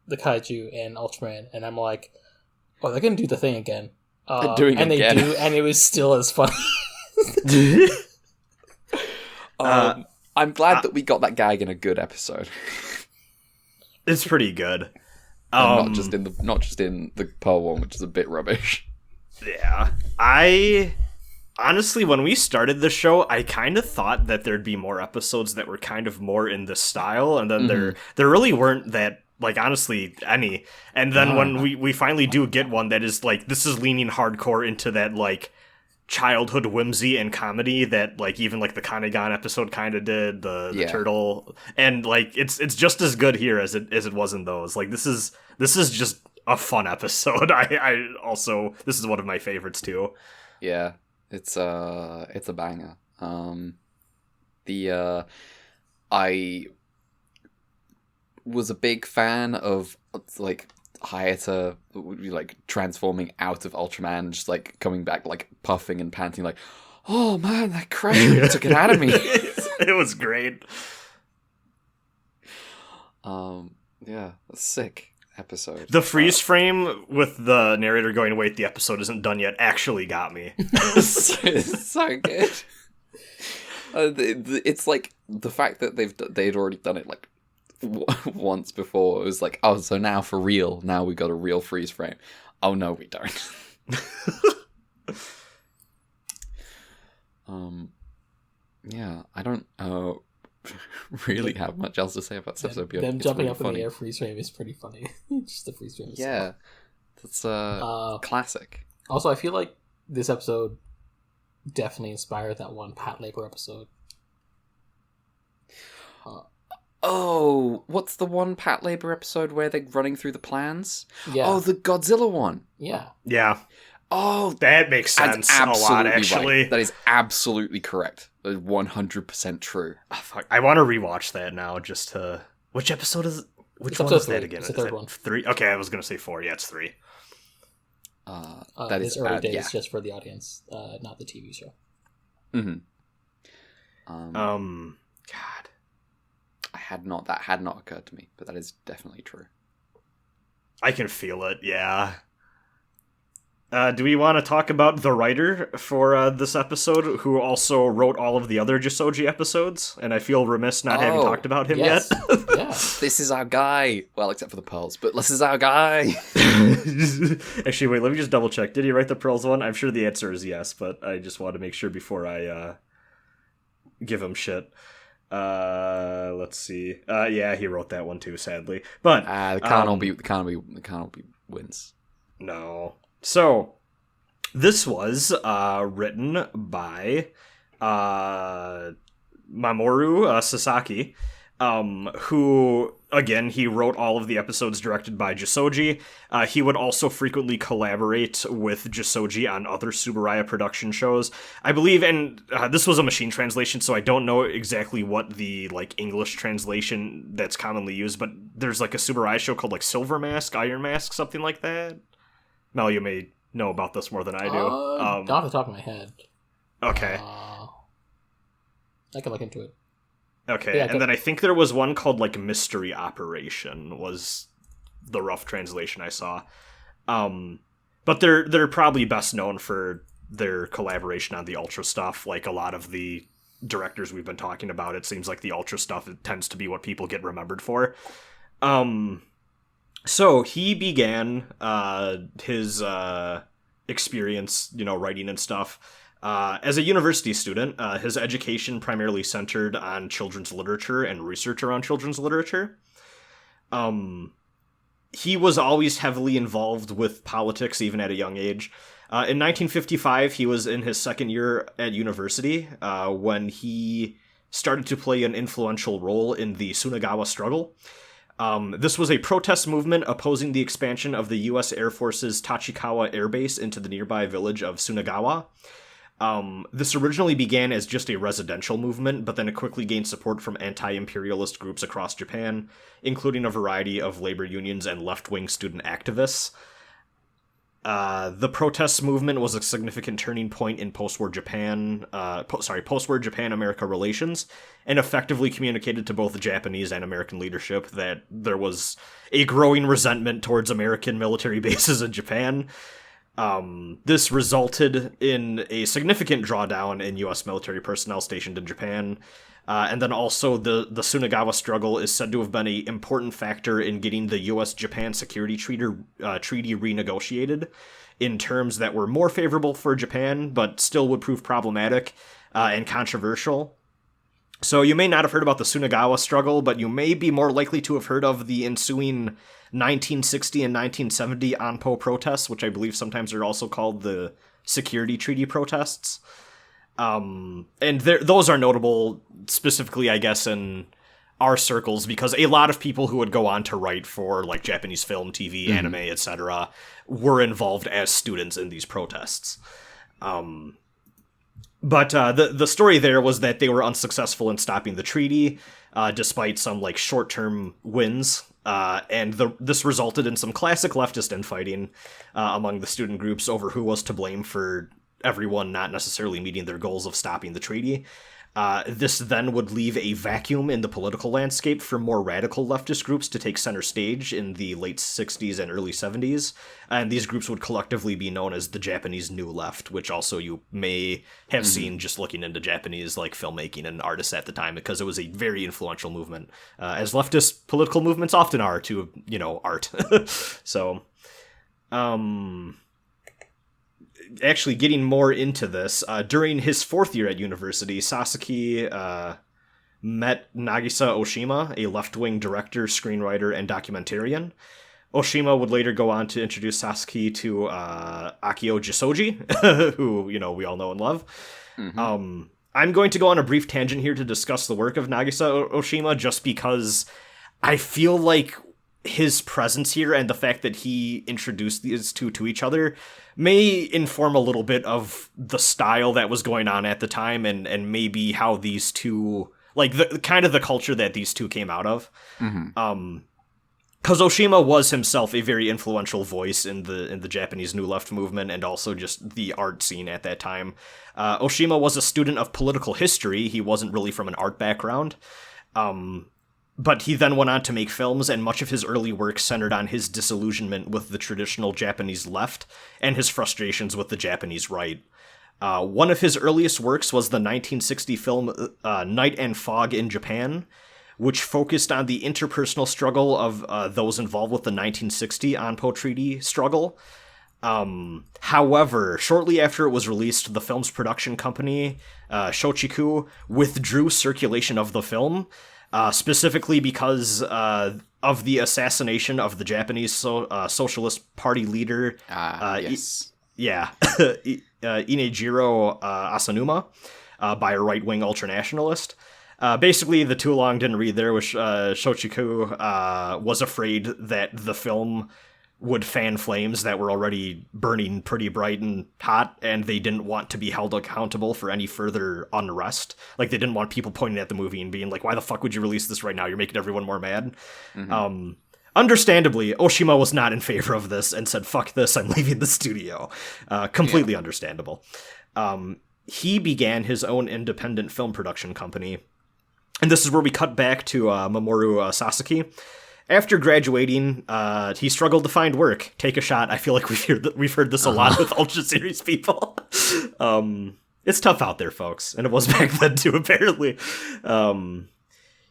kaiju and Ultraman, and I'm like, oh, they're going to do the thing again.
They do, and
it was still as funny.
I'm glad that we got that gag in a good episode.
It's pretty good.
And not just in the Pearl one, which is a bit rubbish.
Yeah. Honestly, when we started the show, I kind of thought that there'd be more episodes that were kind of more in this style, and then there really weren't that, like, honestly, any. And then when we finally do get one that is, like, this is leaning hardcore into that, like, childhood whimsy and comedy that, like, even, like, the Kanegan episode kind of did, the turtle, and, like, it's just as good here as it was in those. Like, this is just a fun episode. I also, this is one of my favorites, too.
Yeah. It's a banger. I was a big fan of, like, Hayata, like, transforming out of Ultraman, just, like, coming back, like, puffing and panting, like, oh man, that crash took it out of me.
It was great.
Yeah, that's sick episode.
The freeze frame with the narrator going, wait, the episode isn't done yet, actually got me.
It's so good. It's like the fact that they'd already done it like once before. It was like, oh, so now for real, now we got a real freeze frame. Oh no, we don't. Yeah, I don't really have much else to say about this episode.
Them jumping up in the air freeze frame is pretty funny. Just the freeze frame.
Yeah, that's classic.
Also, I feel like this episode definitely inspired that one Pat Labor episode.
Oh, what's the one Pat Labor episode where they're running through the plans?
Yeah.
Oh, the Godzilla one.
Yeah.
Yeah.
Oh,
that makes sense a lot, actually.
Right. That is absolutely correct. That is 100% true.
Oh, fuck. I want to rewatch that now just to... Which episode is... Which one is that again?
It's the third one.
3? Okay, I was going to say 4. Yeah, it's 3.
That is
early days, just for the audience, not the TV show.
Mm-hmm. God. That had not occurred to me, but that is definitely true.
I can feel it, yeah. Do we want to talk about the writer for this episode, who also wrote all of the other Jissoji episodes? And I feel remiss not having talked about him yet.
Yeah.
This is our guy. Well, except for the pearls, but this is our guy.
Actually, wait, let me just double check. Did he write the pearls one? I'm sure the answer is yes, but I just want to make sure before I give him shit. Let's see. Yeah, he wrote that one too, sadly. But
the can't all be wins.
No. So, this was written by Mamoru Sasaki, who, again, he wrote all of the episodes directed by Jissoji. He would also frequently collaborate with Jissoji on other Tsuburaya production shows. I believe, and this was a machine translation, so I don't know exactly what the, like, English translation that's commonly used, but there's, like, a Tsuburaya show called, like, Silver Mask, Iron Mask, something like that. Mel, you may know about this more than I do.
Not off the top of my head.
Okay.
I can look into it.
Okay, yeah, and then I think there was one called, like, Mystery Operation, was the rough translation I saw. But they're probably best known for their collaboration on the Ultra stuff. Like, a lot of the directors we've been talking about, it seems like the Ultra stuff tends to be what people get remembered for. So he began his experience, writing and stuff as a university student. His education primarily centered on children's literature and research around children's literature. He was always heavily involved with politics, even at a young age. In 1955, he was in his second year at university when he started to play an influential role in the Sunagawa struggle. This was a protest movement opposing the expansion of the U.S. Air Force's Tachikawa Air Base into the nearby village of Sunagawa. This originally began as just a residential movement, but then it quickly gained support from anti-imperialist groups across Japan, including a variety of labor unions and left-wing student activists. The protest movement was a significant turning point in post-war Japan-America relations, and effectively communicated to both the Japanese and American leadership that there was a growing resentment towards American military bases in Japan. This resulted in a significant drawdown in U.S. military personnel stationed in Japan. And then also the Sunagawa struggle is said to have been an important factor in getting the U.S.-Japan security treaty renegotiated in terms that were more favorable for Japan, but still would prove problematic and controversial. So you may not have heard about the Sunagawa struggle, but you may be more likely to have heard of the ensuing 1960 and 1970 Anpo protests, which I believe sometimes are also called the security treaty protests. And those are notable specifically, I guess, in our circles, because a lot of people who would go on to write for like Japanese film, TV, anime, etc., were involved as students in these protests. But the story there was that they were unsuccessful in stopping the treaty, despite some like short-term wins. And this resulted in some classic leftist infighting among the student groups over who was to blame for everyone not necessarily meeting their goals of stopping the treaty. This then would leave a vacuum in the political landscape for more radical leftist groups to take center stage in the late 60s and early 70s, and these groups would collectively be known as the Japanese New Left, which also you may have seen just looking into Japanese like filmmaking and artists at the time, because it was a very influential movement, as leftist political movements often are to, art. So, actually getting more into this, during his fourth year at university, Sasaki met Nagisa Oshima, a left-wing director, screenwriter, and documentarian. Oshima would later go on to introduce Sasaki to Akio Jissoji, who, we all know and love. I'm going to go on a brief tangent here to discuss the work of Nagisa Oshima, just because I feel like his presence here and the fact that he introduced these two to each other may inform a little bit of the style that was going on at the time, and maybe how these two, like the kind of the culture that these two came out of. Because Oshima was himself a very influential voice in the Japanese New Left movement, and also just the art scene at that time. Oshima was a student of political history. He wasn't really from an art background. But he then went on to make films, and much of his early work centered on his disillusionment with the traditional Japanese left and his frustrations with the Japanese right. One of his earliest works was the 1960 film Night and Fog in Japan, which focused on the interpersonal struggle of those involved with the 1960 Anpo Treaty struggle. However, shortly after it was released, the film's production company, Shochiku, withdrew circulation of the film, specifically because of the assassination of the Japanese Socialist Party leader,
yes.
Inejiro Asanuma, by a right-wing ultranationalist. Basically, the too long didn't read there, which Shochiku was afraid that the film would fan flames that were already burning pretty bright and hot, and they didn't want to be held accountable for any further unrest. Like, they didn't want people pointing at the movie and being like, why the fuck would you release this right now? You're making everyone more mad. Understandably, Oshima was not in favor of this and said, fuck this, I'm leaving the studio. Completely understandable. He began his own independent film production company, and this is where we cut back to Mamoru Sasaki. After graduating, he struggled to find work. Take a shot. I feel like we've heard this a lot with Ultra Series people. It's tough out there, folks, and it was back then too, apparently.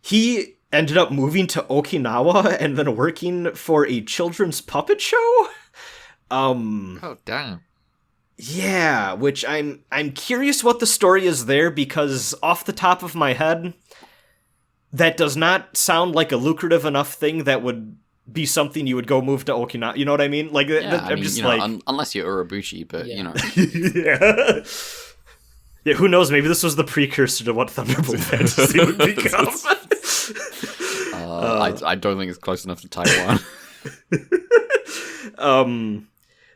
He ended up moving to Okinawa and then working for a children's puppet show.
Oh, damn.
Yeah, which I'm curious what the story is there, because off the top of my head, that does not sound like a lucrative enough thing that would be something you would go move to Okinawa. You know what I mean? Like,
Yeah,
I'm just like...
unless you're Urobuchi, but,
Yeah. Yeah, who knows? Maybe this was the precursor to what Thunderbolt Fantasy would become.
I don't think it's close enough to Taiwan.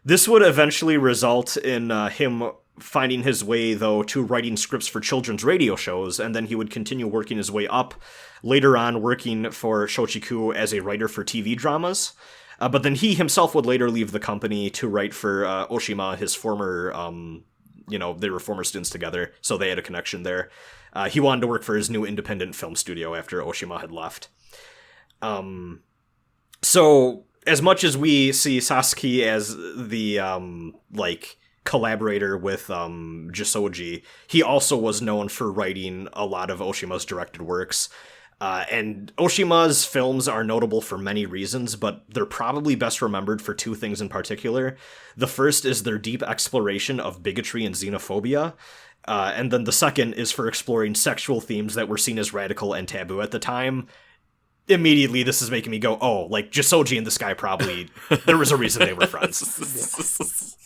This would eventually result in him finding his way, though, to writing scripts for children's radio shows, and then he would continue working his way up, later on working for Shochiku as a writer for TV dramas. But then he himself would later leave the company to write for Oshima, his former, they were former students together, so they had a connection there. He wanted to work for his new independent film studio after Oshima had left. So as much as we see Sasaki as the collaborator with Jissoji, he also was known for writing a lot of Oshima's directed works. And Oshima's films are notable for many reasons, but they're probably best remembered for two things in particular. The first is their deep exploration of bigotry and xenophobia, and then the second is for exploring sexual themes that were seen as radical and taboo at the time. Immediately, this is making me go, oh, like, Jissoji and this guy probably, there was a reason they were friends.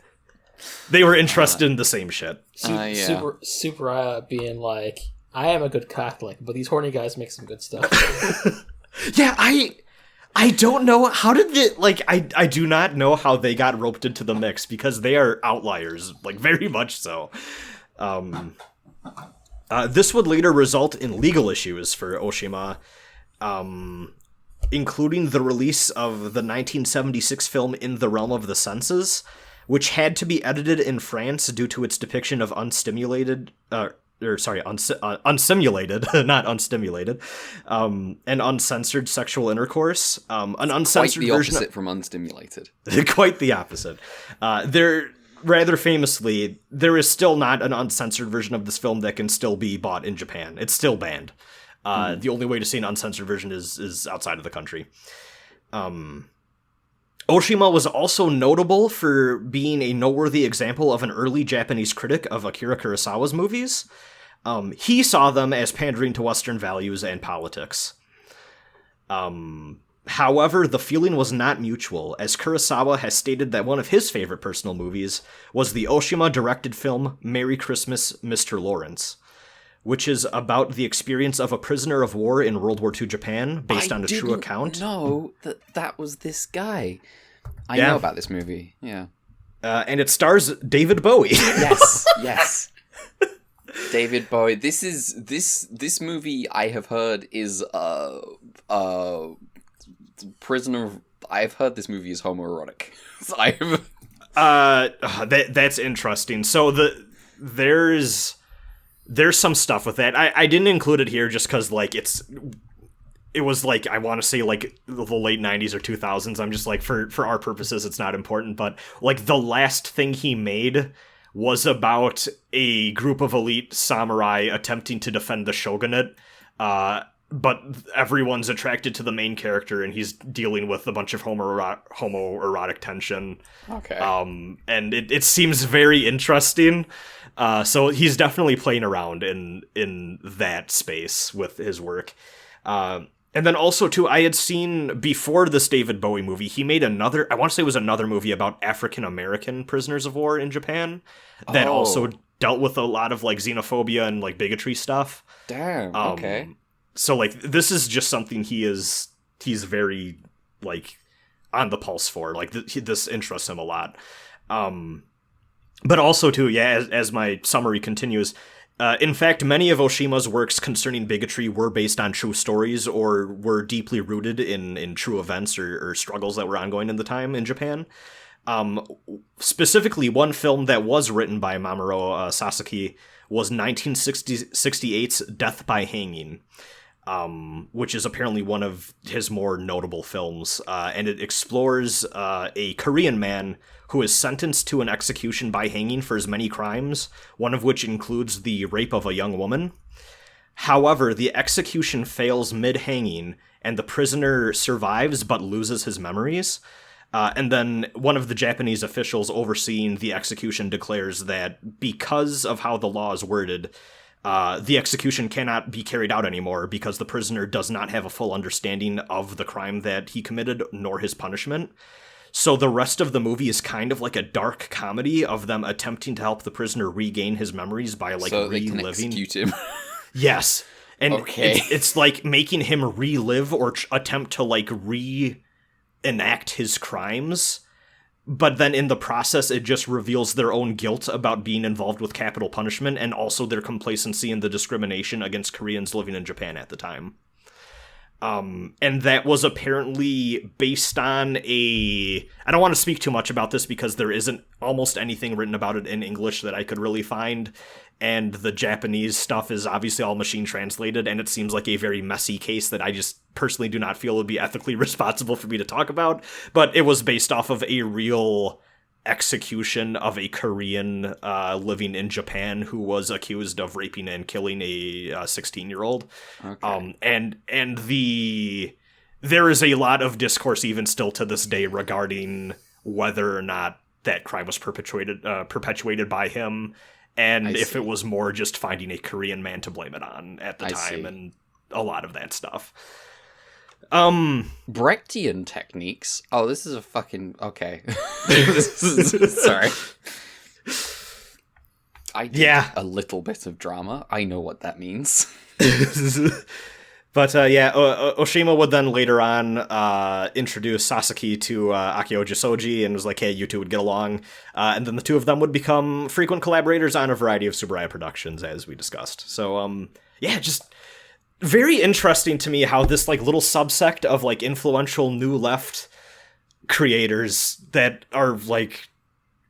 They were interested in the same shit.
Super being like, I am a good Catholic, but these horny guys make some good stuff.
Yeah, I don't know, how did I do not know how they got roped into the mix, because they are outliers, like, very much so. This would later result in legal issues for Oshima, including the release of the 1976 film In the Realm of the Senses, which had to be edited in France due to its depiction of unsimulated, not unstimulated, and uncensored sexual intercourse. An uncensored
quite the
version
opposite from unstimulated.
Quite the opposite. Rather famously, there is still not an uncensored version of this film that can still be bought in Japan. It's still banned. The only way to see an uncensored version is outside of the country. Oshima was also notable for being a noteworthy example of an early Japanese critic of Akira Kurosawa's movies. He saw them as pandering to Western values and politics. However, the feeling was not mutual, as Kurosawa has stated that one of his favorite personal movies was the Oshima-directed film Merry Christmas, Mr. Lawrence, which is about the experience of a prisoner of war in World War II Japan, based on a true account.
No, that was this guy. I know about this movie. Yeah,
and it stars David Bowie.
Yes. David Bowie. This movie I have heard is prisoner. I've heard this movie is homoerotic.
That's interesting. So there's some stuff with that. I didn't include it here just because, like, it was, like, I want to say, like, the late 90s or 2000s. I'm just, like, for our purposes, it's not important. But, like, the last thing he made was about a group of elite samurai attempting to defend the shogunate. But everyone's attracted to the main character, and he's dealing with a bunch of homoerotic tension.
Okay.
And it seems very interesting. So he's definitely playing around in that space with his work. And then also, too, I had seen before this David Bowie movie, he made another, I want to say it was another movie about African-American prisoners of war in Japan that also dealt with a lot of, like, xenophobia and, like, bigotry stuff.
Damn, okay.
So, like, this is just something he's very, like, on the pulse for. Like, this interests him a lot. But also, too, yeah, as my summary continues, in fact, many of Oshima's works concerning bigotry were based on true stories or were deeply rooted in true events or struggles that were ongoing in the time in Japan. Specifically, one film that was written by Mamoru Sasaki was 1968's Death by Hanging, which is apparently one of his more notable films, and it explores a Korean man who is sentenced to an execution by hanging for his many crimes, one of which includes the rape of a young woman. However, the execution fails mid-hanging, and the prisoner survives but loses his memories. And then one of the Japanese officials overseeing the execution declares that because of how the law is worded, the execution cannot be carried out anymore because the prisoner does not have a full understanding of the crime that he committed nor his punishment. So the rest of the movie is kind of like a dark comedy of them attempting to help the prisoner regain his memories by, like,
so
reliving.
They can execute him.
Yes. And
okay.
it's like making him relive or attempt to, like, reenact his crimes. But then in the process, it just reveals their own guilt about being involved with capital punishment and also their complacency in the discrimination against Koreans living in Japan at the time. And that was apparently based on I don't want to speak too much about this because there isn't almost anything written about it in English that I could really find. And the Japanese stuff is obviously all machine translated, and it seems like a very messy case that I just personally do not feel would be ethically responsible for me to talk about, but it was based off of a real execution of a Korean living in Japan who was accused of raping and killing a 16-year-old.
Okay.
And there is a lot of discourse even still to this day regarding whether or not that crime was perpetuated by him, and if it was more just finding a Korean man to blame it on at the time, and a lot of that stuff.
Brechtian techniques. Oh, this is a fucking okay. Sorry. I did a little bit of drama. I know what that means.
But Oshima would then later on introduce Sasaki to Akio Jissoji and was like, hey, you two would get along. And then the two of them would become frequent collaborators on a variety of Tsuburaya productions, as we discussed. So, just very interesting to me how this like little subsect of like influential new left creators that are like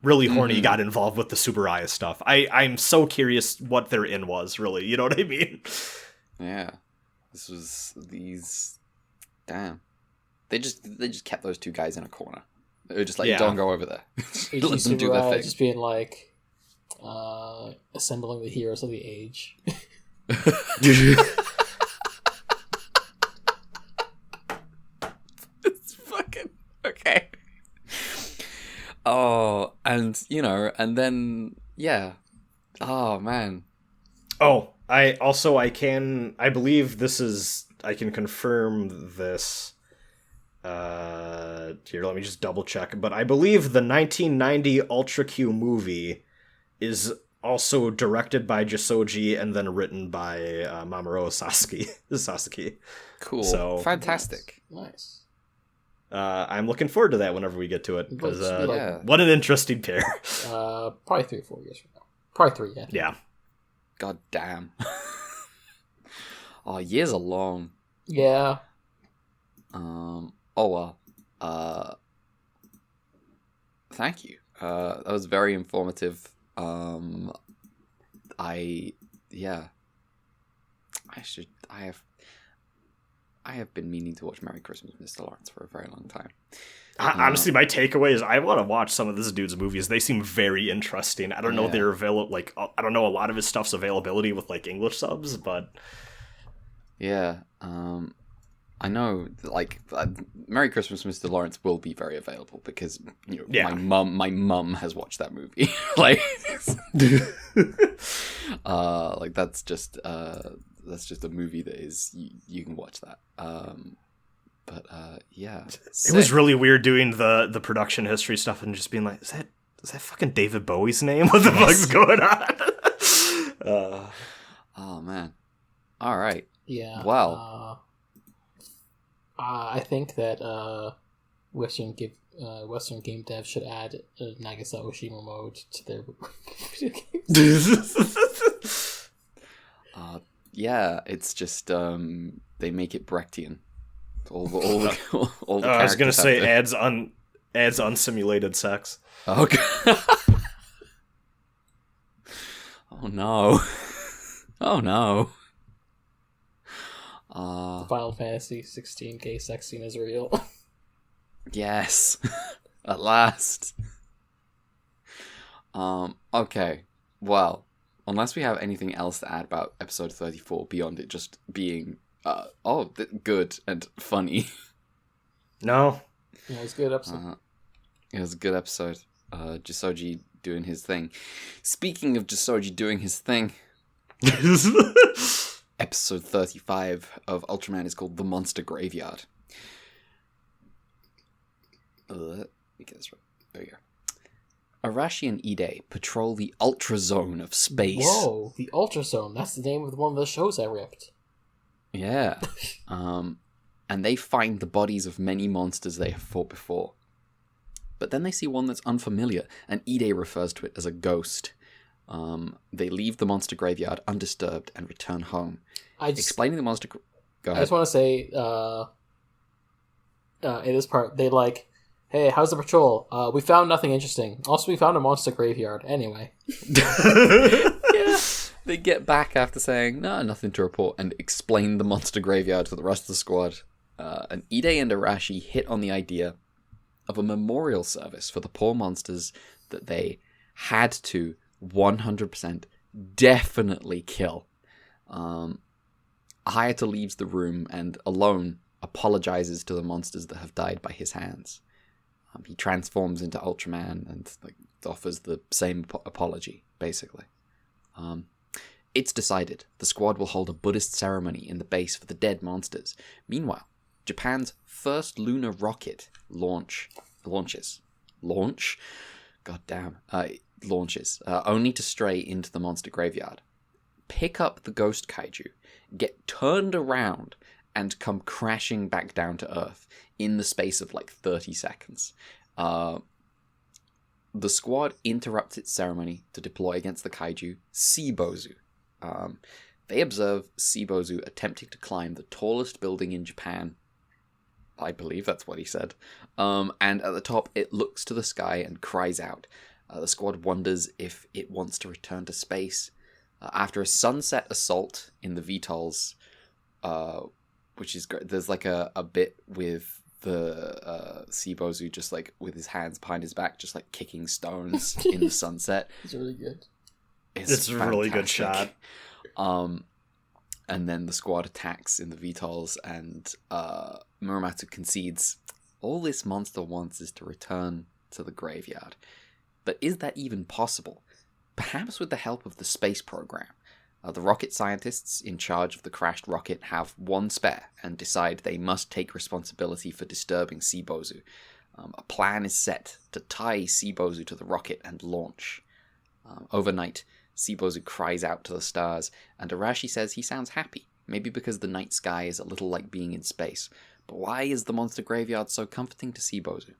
really horny got involved with the Tsuburaya stuff. I'm so curious what their in was, really. You know what I mean?
Yeah. This was these. Damn. They just kept those two guys in a corner. They were just like, don't go over there. Let them do their thing.
Just being like, assembling the heroes of the age.
It's fucking okay. Oh, and and then oh man.
Oh, I believe this is, I can confirm this. Here, let me just double check. But I believe the 1990 Ultra Q movie is also directed by Jissoji and then written by Mamoru Sasaki.
Cool.
So
Fantastic. Nice.
I'm looking forward to that whenever we get to it. Because what an interesting pair.
Probably 3 or 4 years from now. Probably 3, yeah.
Yeah.
God damn. Oh, years are long.
Yeah.
Oh well. Thank you. That was very informative. I have been meaning to watch Merry Christmas, Mr. Lawrence for a very long time.
Honestly, my takeaway is I want to watch some of this dude's movies. They seem very interesting. I don't know if they're available. Like, I don't know a lot of his stuff's availability with like English subs, but
I know. Like, Merry Christmas, Mr. Lawrence will be very available because my mum has watched that movie. Like, like that's just a movie that is you can watch that. But
it was really weird doing the production history stuff and just being like, is that fucking David Bowie's name? What the fuck's going on?
Oh man. All right.
Yeah.
Well,
I think that Western game devs should add a Nagisa Oshima mode to their video games.
Yeah, it's just they make it Brechtian. All the
I was gonna say adds unsimulated sex.
Okay. Oh no. Oh no.
Final Fantasy 16 gay sex scene is real.
Yes. At last. Okay. Well, unless we have anything else to add about episode 34 beyond it just being good and funny.
No. Yeah, it was a good episode.
It was a good episode. Jissoji doing his thing. Speaking of Jissoji doing his thing, episode 35 of Ultraman is called The Monster Graveyard. Let me get this right. There you go. Arashi and Ide patrol the Ultra Zone of space.
Whoa, the Ultra Zone. That's the name of one of the shows I ripped.
Yeah. And they find the bodies of many monsters they have fought before. But then they see one that's unfamiliar, and Ide refers to it as a ghost. They leave the monster graveyard undisturbed and return home. Explaining the monster... Go ahead.
I just want to say, in this part, they like, hey, how's the patrol? We found nothing interesting. Also, we found a monster graveyard. Anyway.
Yeah. They get back after saying, no, nothing to report, and explain the monster graveyard to the rest of the squad. and Ide and Arashi hit on the idea of a memorial service for the poor monsters that they had to 100% definitely kill. Hayato leaves the room and alone apologizes to the monsters that have died by his hands. He transforms into Ultraman and offers the same apology, basically. It's decided the squad will hold a Buddhist ceremony in the base for the dead monsters. Meanwhile, Japan's first lunar rocket launches, only to stray into the monster graveyard, pick up the ghost kaiju, get turned around, and come crashing back down to Earth in the space of 30 seconds. The squad interrupts its ceremony to deploy against the kaiju Seabozu. They observe Seabozu attempting to climb the tallest building in Japan. I believe that's what he said. And at the top, it looks to the sky and cries out. The squad wonders if it wants to return to space. After a sunset assault in the VTOLs, which is great, there's a bit with the Seabozu just with his hands behind his back, just kicking stones in the sunset.
It's really good.
It's a really good shot.
And then the squad attacks in the VTOLs, and Muramatsu concedes all this monster wants is to return to the graveyard. But is that even possible? Perhaps with the help of the space program. The rocket scientists in charge of the crashed rocket have one spare and decide they must take responsibility for disturbing Seabozu. A plan is set to tie Seabozu to the rocket and launch. Overnight, Seabozu cries out to the stars, and Arashi says he sounds happy, maybe because the night sky is a little like being in space. But why is the monster graveyard so comforting to Seabozu?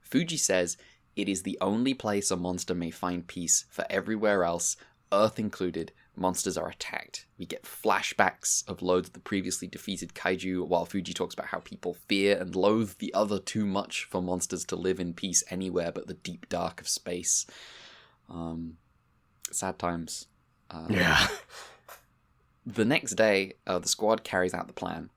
Fuji says it is the only place a monster may find peace, for everywhere else, Earth included, monsters are attacked. We get flashbacks of loads of the previously defeated kaiju, while Fuji talks about how people fear and loathe the other too much for monsters to live in peace anywhere but the deep dark of space. Sad times.
Yeah.
The next day, the squad carries out the plan,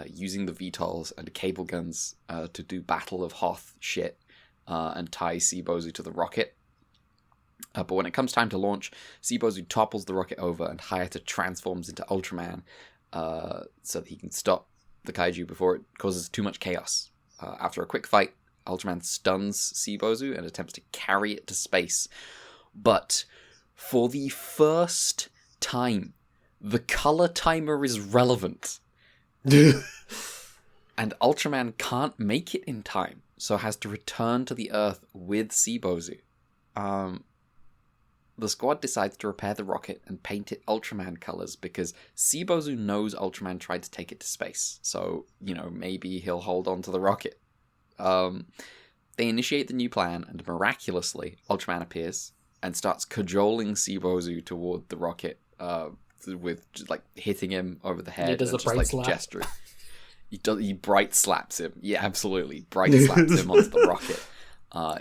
using the VTOLs and cable guns to do Battle of Hoth shit and tie Seabozu to the rocket. But when it comes time to launch, Seabozu topples the rocket over and Hayato transforms into Ultraman so that he can stop the kaiju before it causes too much chaos. After a quick fight, Ultraman stuns Seabozu and attempts to carry it to space. But for the first time, the color timer is relevant. And Ultraman can't make it in time, so has to return to the Earth with Seabozu. The squad decides to repair the rocket and paint it Ultraman colors because Seabozu knows Ultraman tried to take it to space, so, maybe he'll hold on to the rocket. They initiate the new plan, and miraculously, Ultraman appears and starts cajoling Seabozu toward the rocket, with just, hitting him over the head.
He does
and
a bright slap.
Gesturing. He bright slaps him. Yeah, absolutely. Bright slaps him onto the rocket.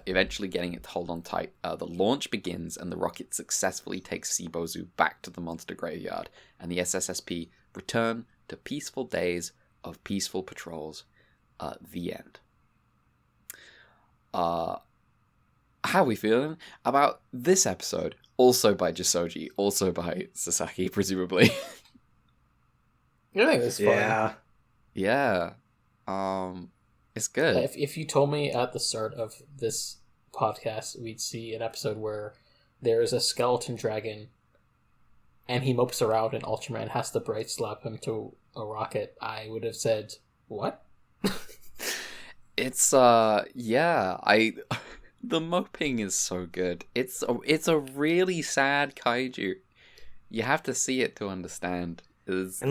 Eventually getting it to hold on tight. The launch begins, and the rocket successfully takes Seabozu back to the monster graveyard, and the SSSP return to peaceful days of peaceful patrols. The end. How are we feeling about this episode? Also by Jissoji, also by Sasaki, presumably.
I think it's fun.
Yeah. It's good.
If you told me at the start of this podcast we'd see an episode where there is a skeleton dragon and he mopes around and Ultraman has to bright slap him to a rocket, I would have said, what?
It's the moping is so good. It's a really sad kaiju. You have to see it to understand.
It's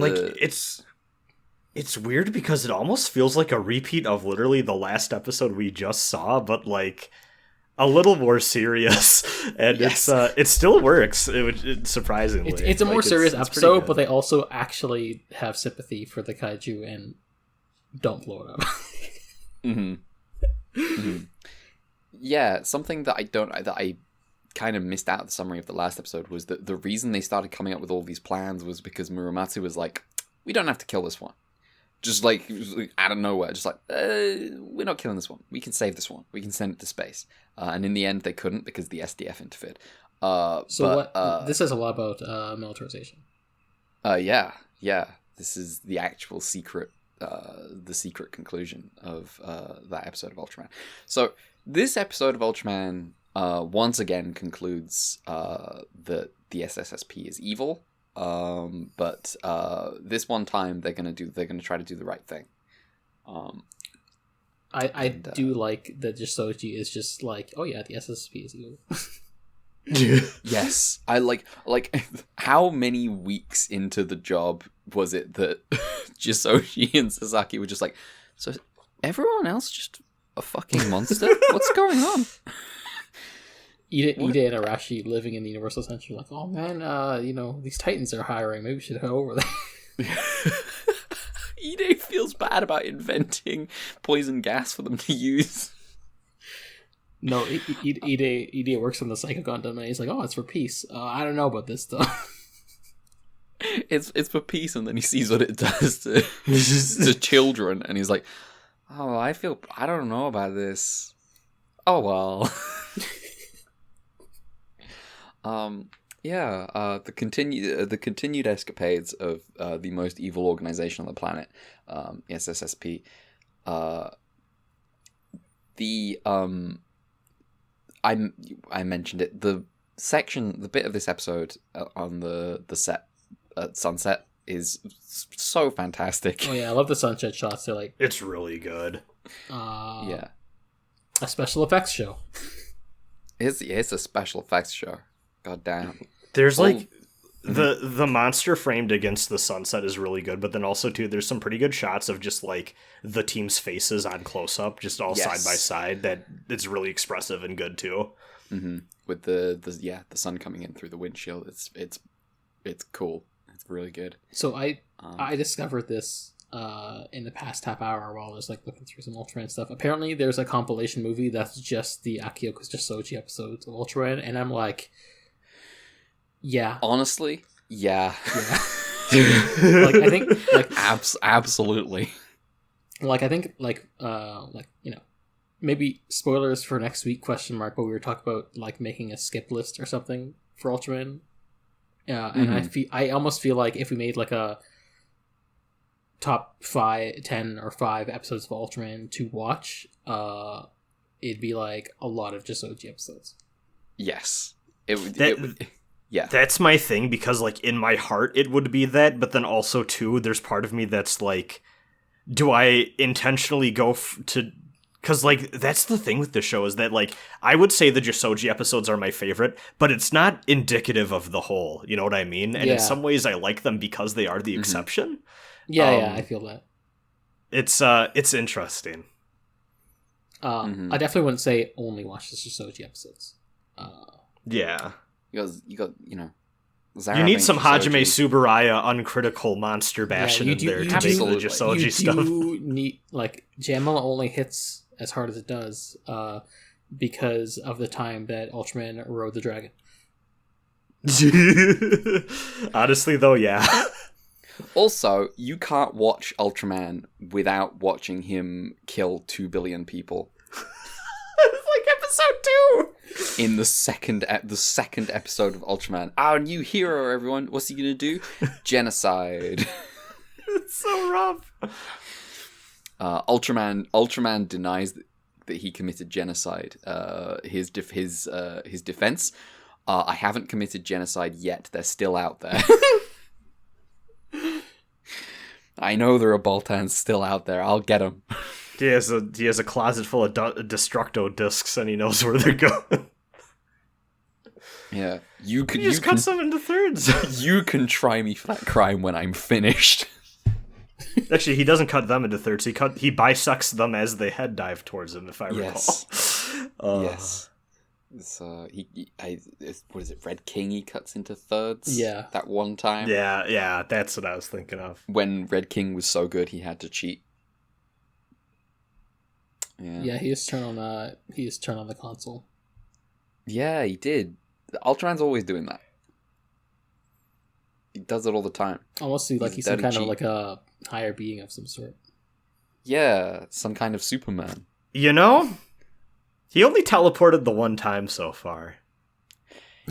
weird because it almost feels like a repeat of literally the last episode we just saw, but a little more serious, and
yes.
It still works. Surprisingly,
it's a more serious episode, but they also actually have sympathy for the kaiju and don't blow it up.
Mm-hmm. Mm-hmm. Yeah, something that I kind of missed out of the summary of the last episode was that the reason they started coming up with all these plans was because Muramatsu was like, we don't have to kill this one. Just like out of nowhere, just like, we're not killing this one. We can save this one. We can send it to space. And in the end, they couldn't because the SDF interfered.
This says a lot about militarization.
Yeah. This is the actual secret, the secret conclusion of that episode of Ultraman. So this episode of Ultraman once again concludes that the SSSP is evil. But this one time they're gonna try to do the right thing.
I do like that Jissoji is just like, oh yeah, the SSP is evil.
Yes, I like how many weeks into the job was it that Jissoji and Sasaki were just like, so everyone else just a fucking monster? What's going on? Ide
and Arashi living in the Universal Century, like, oh man, these Titans are hiring. Maybe we should head over there.
Ide feels bad about inventing poison gas for them to use.
No, Ide works on the Psycho Gundam, and he's like, oh, it's for peace. I don't know about this stuff.
It's for peace, and then he sees what it does to children, and he's like, oh, I don't know about this. Oh well. The continued escapades of the most evil organization on the planet, SSSP. I mentioned it. The bit of this episode on the set at sunset is so fantastic.
Oh yeah, I love the sunset shots. They're like,
it's really good.
Yeah,
a special effects show.
It's a special effects show. God damn.
There's the monster framed against the sunset is really good, but then also too there's some pretty good shots of just like the team's faces on close up, just all side by side. That it's really expressive and good too.
Mm-hmm. With the sun coming in through the windshield, it's cool. It's really good.
So I discovered this in the past half hour while I was like looking through some Ultraman stuff. Apparently there's a compilation movie that's just the Akio Jissoji episodes of Ultraman, and I'm like, yeah. Honestly,
yeah.
Like I think like
absolutely.
Like I think maybe spoilers for next week ? But we were talking about like making a skip list or something for Ultraman. And I almost feel like if we made like a top 5, 10 or 5 episodes of Ultraman to watch, it'd be like a lot of Jissoji episodes.
Yes. It would. Yeah.
That's my thing, because like in my heart it would be that, but then also too there's part of me that's like, do I intentionally go to, because like that's the thing with the show is that like I would say the Jissoji episodes are my favorite, but it's not indicative of the whole, you know what I mean? And in some ways I like them because they are the exception.
Yeah, I feel that.
It's interesting.
I definitely wouldn't say only watch the Jissoji episodes.
Yeah. You got
you need some Hajime Tsuburaya uncritical monster bashing in there to make the Jissoji stuff.
You need, like, JML only hits as hard as it does because of the time that Ultraman rode the dragon.
Honestly, though, yeah.
Also, you can't watch Ultraman without watching him kill 2 billion people.
It's like episode 2!
In the second episode of Ultraman. Our new hero, everyone. What's he gonna do? Genocide.
It's so rough.
Ultraman denies that he committed genocide. His defense. I haven't committed genocide yet. They're still out there. I know there are Boltans still out there. I'll get them.
He has a closet full of Destructo discs, and he knows where they're going.
Yeah,
you just cut some into thirds.
You can try me for that crime when I'm finished.
Actually, he doesn't cut them into thirds. He bisects them as they head dive towards him. If I recall.
Yes. What is it? Red King he cuts into thirds.
Yeah,
that one time.
Yeah, that's what I was thinking of.
When Red King was so good, he had to cheat.
Yeah, he just turned on the console.
Yeah, he did. Ultraman's always doing that. He does it all the time.
Almost like he's some
dirty
kind
cheat.
of like a higher being of some sort.
Yeah, some kind of Superman.
You know, he only teleported the one time so far.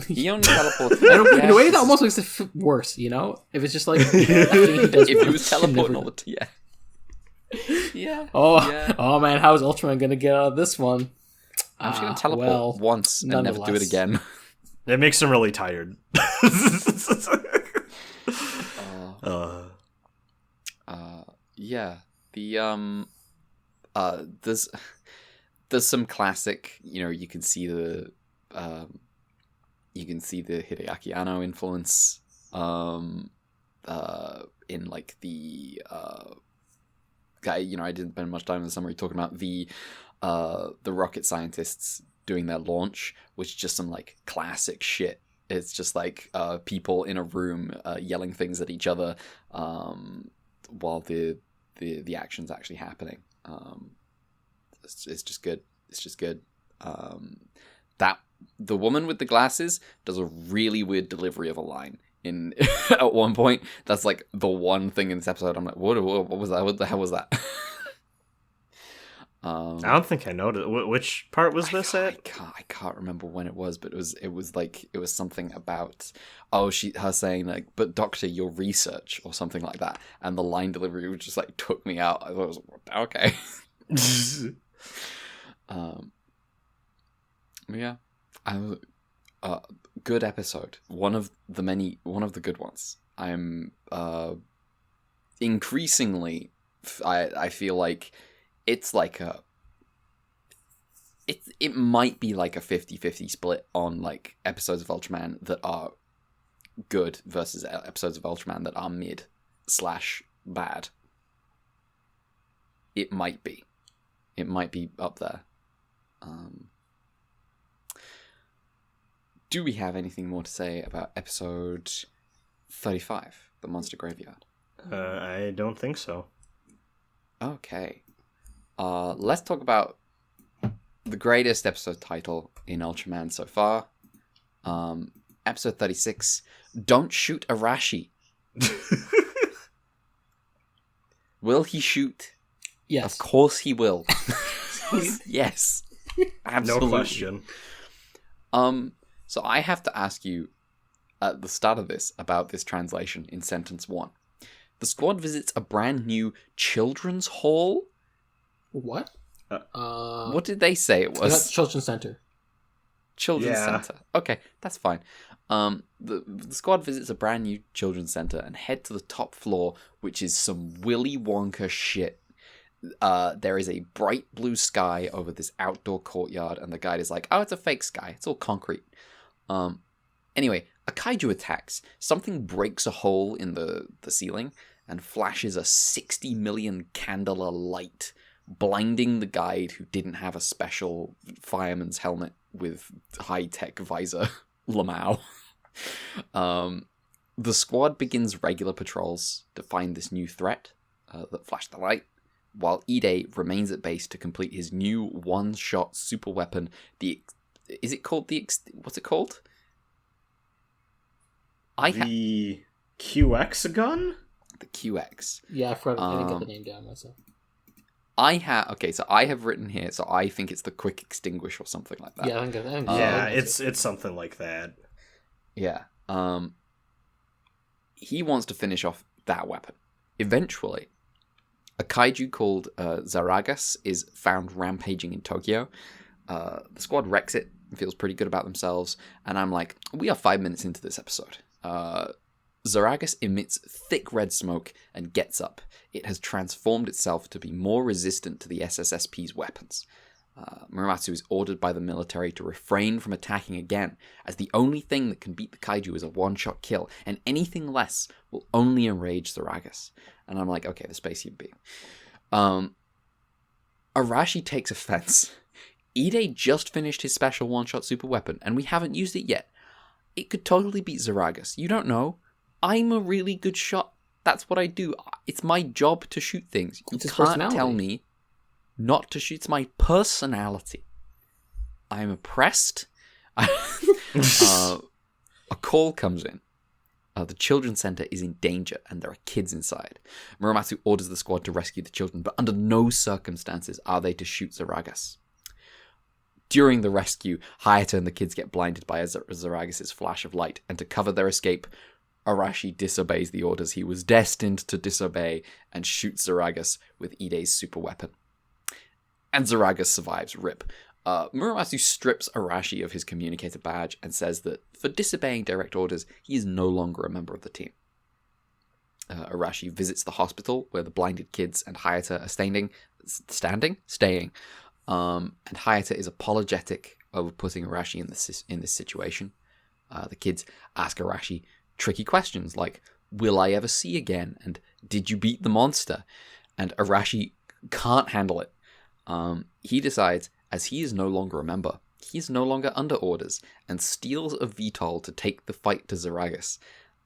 He only teleports.
In a way, that almost makes it worse. You know, if it's just like if
he was teleporting all the time, yeah.
Oh man, how is Ultraman gonna get out of this one?
I'm just gonna teleport once and never do it again.
It makes him really tired.
Yeah. There's some classic. You know, you can see the Hideaki Anno influence. In like the guy. You know, I didn't spend much time in the summary talking about the rocket scientists doing their launch, which is just some like classic shit. It's just like people in a room yelling things at each other while the action's actually happening. It's just good. It's just good. That the woman with the glasses does a really weird delivery of a line in at one point. That's like the one thing in this episode. I'm like, what was that? What the hell was that?
I don't think I noticed. Which part was this at?
I can't remember when it was, but it was something about her saying like, but doctor, your research or something like that, and the line delivery just like took me out. I thought it was okay. Yeah, good episode. One of the good ones. I'm increasingly. I feel like. It's like it might be like a 50-50 split on like episodes of Ultraman that are good versus episodes of Ultraman that are mid/bad. It might be up there. Do we have anything more to say about episode 35, The Monster Graveyard?
I don't think so.
Okay. Let's talk about the greatest episode title in Ultraman so far. Episode 36, Don't Shoot Arashi. Will he shoot?
Yes.
Of course he will. Yes. Absolutely.
No question.
So I have to ask you at the start of this about this translation in sentence 1. The squad visits a brand new children's hall.
What?
What did they say it was?
Children's Center.
Children's Center. Okay, that's fine. The squad visits a brand new children's center and head to the top floor, which is some Willy Wonka shit. There is a bright blue sky over this outdoor courtyard, and the guide is like, "Oh, it's a fake sky. It's all concrete." Anyway, a kaiju attacks. Something breaks a hole in the ceiling and flashes a 60 million candela light, blinding the guide who didn't have a special fireman's helmet with high-tech visor, Lamau. The squad begins regular patrols to find this new threat that flashed the light, while Ide remains at base to complete his new one-shot super weapon. What's it called?
The QX gun?
The QX.
Yeah, I didn't get the name down myself.
I have written here, so I think it's the quick extinguish or something like that.
Yeah, I think
it's something like that.
Yeah. He wants to finish off that weapon. Eventually, a kaiju called Zaragas is found rampaging in Tokyo. The squad wrecks it and feels pretty good about themselves, and I'm like, we are 5 minutes into this episode. Zaragas emits thick red smoke and gets up. It has transformed itself to be more resistant to the SSSP's weapons. Muramatsu is ordered by the military to refrain from attacking again, as the only thing that can beat the kaiju is a one-shot kill, and anything less will only enrage Zaragas. And I'm like, okay, the space human being. Arashi takes offense. Ide just finished his special one-shot super weapon, and we haven't used it yet. It could totally beat Zaragas. You don't know. I'm a really good shot. That's what I do. It's my job to shoot things. You can't tell me not to shoot. It's my personality. I'm oppressed. A call comes in. The children's center is in danger, and there are kids inside. Muramatsu orders the squad to rescue the children, but under no circumstances are they to shoot Zaragus. During the rescue, Hayata and the kids get blinded by Zaragus' flash of light, and to cover their escape, Arashi disobeys the orders he was destined to disobey and shoots Zaragus with Ide's super weapon. And Zaragus survives, rip. Muramatsu strips Arashi of his communicator badge and says that for disobeying direct orders, he is no longer a member of the team. Arashi visits the hospital where the blinded kids and Hayata are staying. And Hayata is apologetic over putting Arashi in this situation. The kids ask Arashi tricky questions like, will I ever see again? And did you beat the monster? And Arashi can't handle it. He decides, as he is no longer a member, he is no longer under orders, and steals a VTOL to take the fight to Zaragus.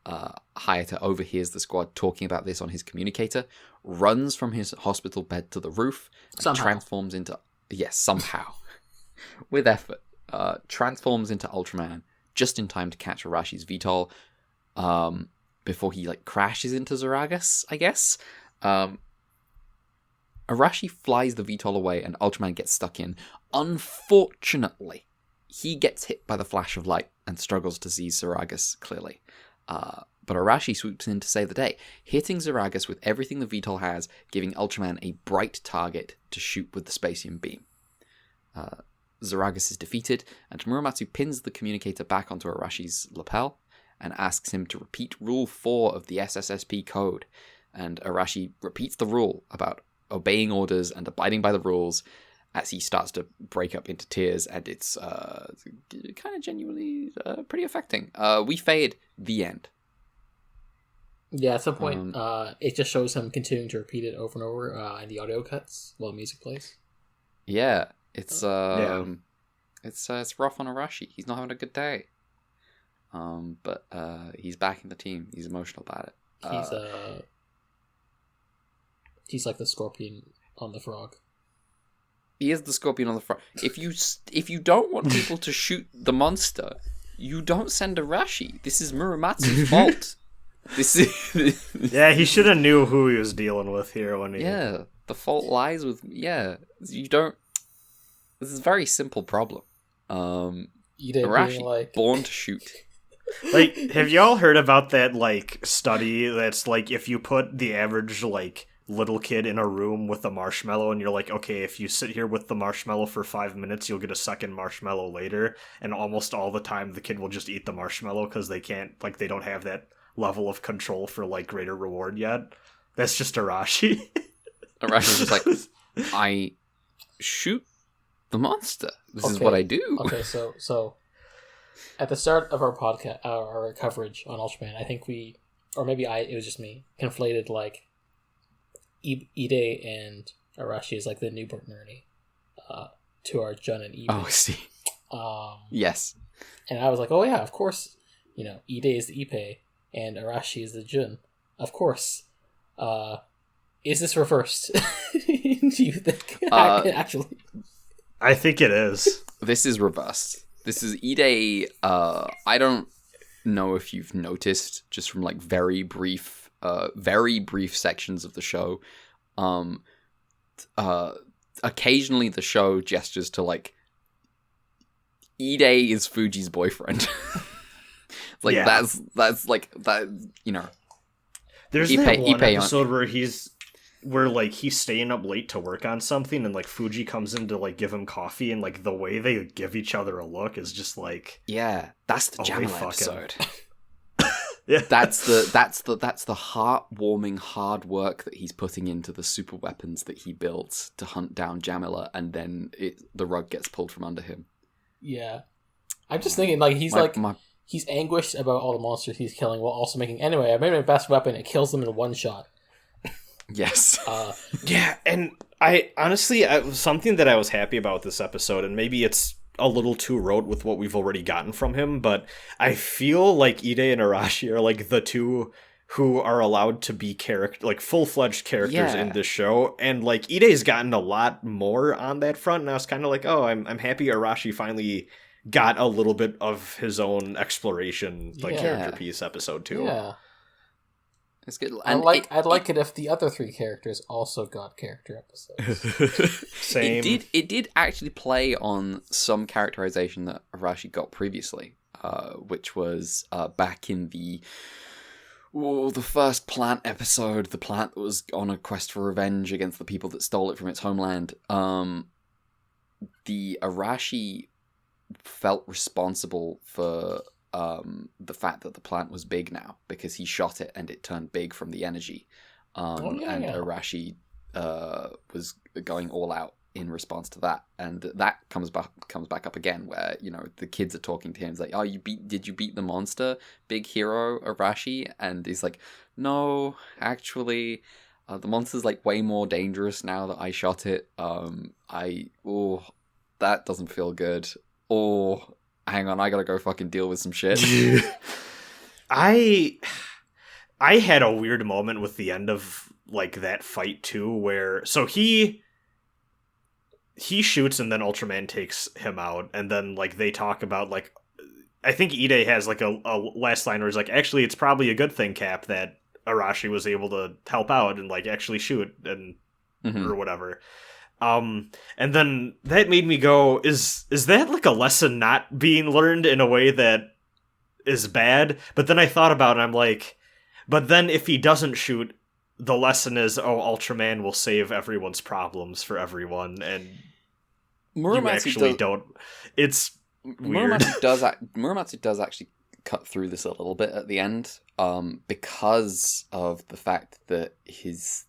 Hayata overhears the squad talking about this on his communicator, runs from his hospital bed to the roof, and transforms into... Yes, somehow. With effort. Transforms into Ultraman just in time to catch Arashi's VTOL before he crashes into Zaragus, I guess. Arashi flies the VTOL away and Ultraman gets stuck in. Unfortunately, he gets hit by the flash of light and struggles to see Zaragus clearly. But Arashi swoops in to save the day, hitting Zaragus with everything the VTOL has, giving Ultraman a bright target to shoot with the Spacium beam. Zaragus is defeated, and Muramatsu pins the communicator back onto Arashi's lapel and asks him to repeat Rule 4 of the SSSP code. And Arashi repeats the rule about obeying orders and abiding by the rules as he starts to break up into tears, and it's kind of genuinely pretty affecting. We fade the end.
Yeah, at some point, it just shows him continuing to repeat it over and over in the audio cuts while the music plays.
Yeah, it's it's rough on Arashi. He's not having a good day. But he's back in the team. He's emotional about it.
He's like the scorpion on the frog.
He is the scorpion on the frog. If you don't want people to shoot the monster, you don't send Arashi. This is Muramatsu's fault.
Yeah, he should have knew who he was dealing with here when he...
Yeah, the fault lies with... Yeah, you don't... This is a very simple problem. Arashi, born to shoot.
Have y'all heard about that, study that's, if you put the average, little kid in a room with a marshmallow and you're like, okay, if you sit here with the marshmallow for 5 minutes, you'll get a second marshmallow later, and almost all the time the kid will just eat the marshmallow because they can't, they don't have that level of control for, greater reward yet. That's just Arashi.
Arashi's just like, I shoot the monster. This is what I do.
Okay, so at the start of our podcast, our coverage on Ultraman, I think it was just me, conflated, Ide and Arashi is the new Bert and Ernie to our Jun and Ide.
Oh, I see. Yes.
And I was like, oh yeah, of course, Ide is the Ippei and Arashi is the Jun. Of course. Is this reversed? Do you think? Actually.
I think it is.
This is reversed. This is Ide. I don't know if you've noticed, just from very brief sections of the show. Occasionally the show gestures to Ide is Fuji's boyfriend. That's that,
There's that one episode where he's staying up late to work on something, and Fuji comes in to give him coffee, and the way they give each other a look is just
yeah, that's the Jamila episode.
Yeah,
that's the heartwarming hard work that he's putting into the super weapons that he built to hunt down Jamila, and then the rug gets pulled from under him.
Yeah, I'm just thinking he's anguished about all the monsters he's killing while also making. Anyway, I made my best weapon. It kills them in one shot.
Yes.
Yeah, and I honestly, something that I was happy about this episode, and maybe it's a little too rote with what we've already gotten from him, but I feel like Ide and Arashi are the two who are allowed to be full-fledged characters in this show, and Ide's gotten a lot more on that front, and I was kind of I'm happy Arashi finally got a little bit of his own exploration, like,
Yeah.
character piece episode 2.
Yeah.
It's good.
I'd
And
like it if the other 3 characters also got character episodes.
Same.
It did actually play on some characterization that Arashi got previously, which was back in the first plant episode, the plant that was on a quest for revenge against the people that stole it from its homeland. The Arashi felt responsible for the fact that the plant was big now, because he shot it and it turned big from the energy. Arashi was going all out in response to that, and that comes back up again, where, you know, the kids are talking to him. It's like, oh, did you beat the monster, big hero Arashi? And he's like, no, actually, the monster's like way more dangerous now that I shot it. That doesn't feel good. Hang on, I gotta go fucking deal with some shit.
I had a weird moment with the end of, like, that fight too, where so he shoots and then Ultraman takes him out, and then, like, they talk about, like, I think Ide has, like, a last line where he's like, actually, it's probably a good thing, Cap, that Arashi was able to help out and, like, actually shoot and or whatever. And then that made me go, is that, like, a lesson not being learned in a way that is bad? But then I thought about it, and I'm like, but then if he doesn't shoot, the lesson is, Ultraman will save everyone's problems for everyone, and
Muramatsu
don't. It's weird.
Muramatsu does actually cut through this a little bit at the end, because of the fact that his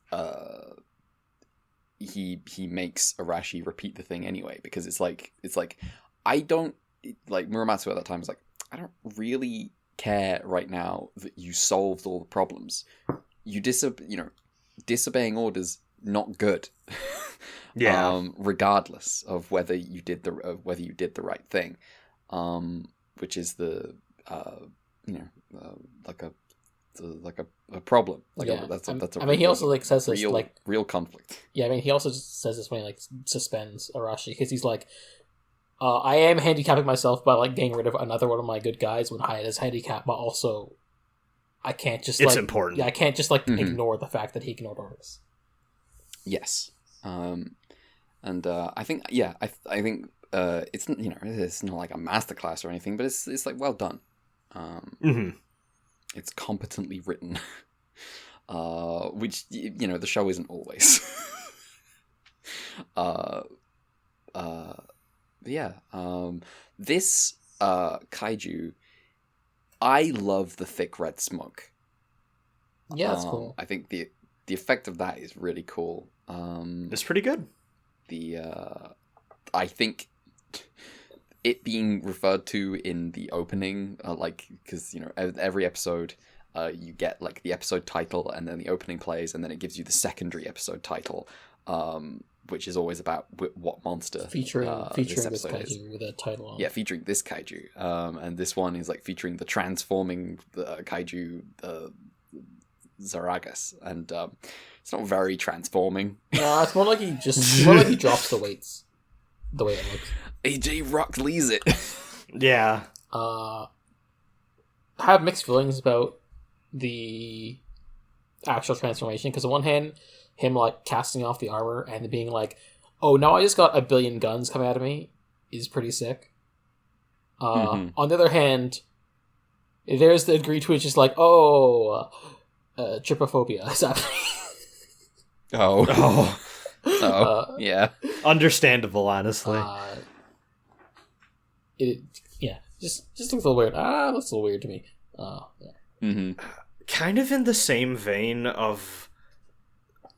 he makes Arashi repeat the thing anyway, because it's like I don't, like, Muramatsu at that time was like, I don't really care right now that you solved all the problems. Disobeying orders not good.
Yeah.
Regardless of whether you did the right thing, which is the like a problem. Like,
Yeah.
that's a
I mean, he also, like, says this,
real,
like,
real conflict.
Yeah, I mean, he also says this when he, like, suspends Arashi, because he's like, I am handicapping myself by, like, getting rid of another one of my good guys when I is handicapped, but also I can't just,
It's
like,
important.
Yeah, I can't just, like, ignore the fact that he ignored orders.
Yes. I think it's, you know, it's not like a masterclass or anything, but it's like, well done. It's competently written, which, you know, the show isn't always. This kaiju, I love the thick red smoke.
Yeah, that's cool.
I think the effect of that is really cool.
It's pretty good.
I think it being referred to in the opening, like, because, you know, every episode, you get, like, the episode title, and then the opening plays, and then it gives you the secondary episode title, which is always about what monster
Featuring
this
this
episode is.
kaiju with a title on.
Yeah, featuring this kaiju. And this one is, like, featuring the transforming kaiju Zaragas, and it's not very transforming.
No, it's more like he drops the weights, the way it looks.
AJ Rock leaves it.
Yeah.
I have mixed feelings about the actual transformation, because on one hand, him, like, casting off the armor and being like, oh, now I just got 1 billion guns coming out of me, is pretty sick. On the other hand, there's the degree to which it's like, trypophobia is happening.
Yeah.
Understandable, honestly.
Just looks a little weird. Looks a little weird to me. Yeah.
Kind of in the same vein of,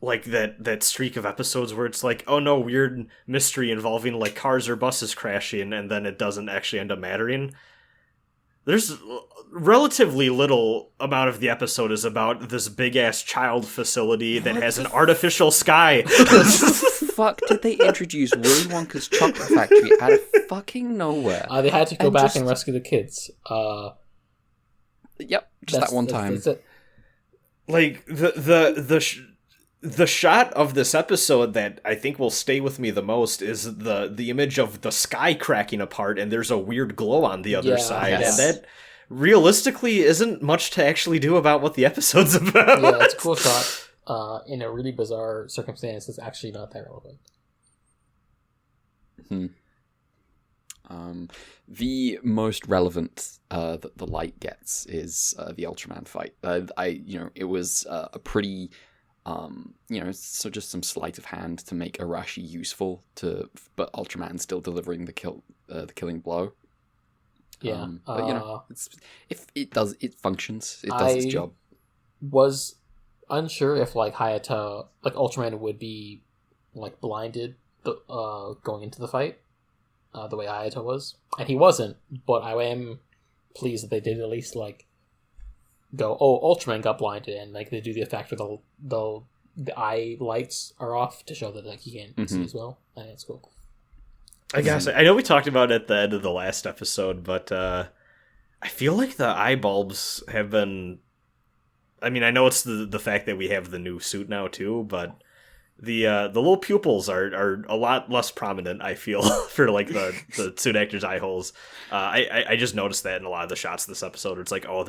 like, that streak of episodes where it's like, oh no, weird mystery involving, like, cars or buses crashing, and then it doesn't actually end up mattering. There's relatively little amount of the episode is about this big-ass child facility that has an artificial sky.
Fuck did they introduce Willy Wonka's chocolate factory out of fucking nowhere?
They had to go back and rescue the kids.
Yep, just that one time.
That's it.
Like, the shot of this episode that I think will stay with me the most is the image of the sky cracking apart and there's a weird glow on the other side.
Yes.
And that realistically isn't much to actually do about what the episode's about.
Yeah, it's a cool shot. In a really bizarre circumstance, it's actually not that relevant.
The most relevant that the light gets is the Ultraman fight. It was a pretty, so just some sleight of hand to make Arashi useful but Ultraman still delivering the killing blow.
Yeah,
but it functions. It does its job.
Was unsure if like Hayata, like Ultraman, would be like blinded going into the fight. The way Ayato was, and he wasn't, but I am pleased that they did at least like go, oh, Ultraman got blinded, and like they do the effect where the eye lights are off to show that like he can't see as well, and it's cool.
I guess I know we talked about it at the end of the last episode, but I feel like the eye bulbs have been. I mean, I know it's the fact that we have the new suit now too, but the little pupils are a lot less prominent, I feel, for like the suit actors' eye holes. I just noticed that in a lot of the shots of this episode. It's like, oh,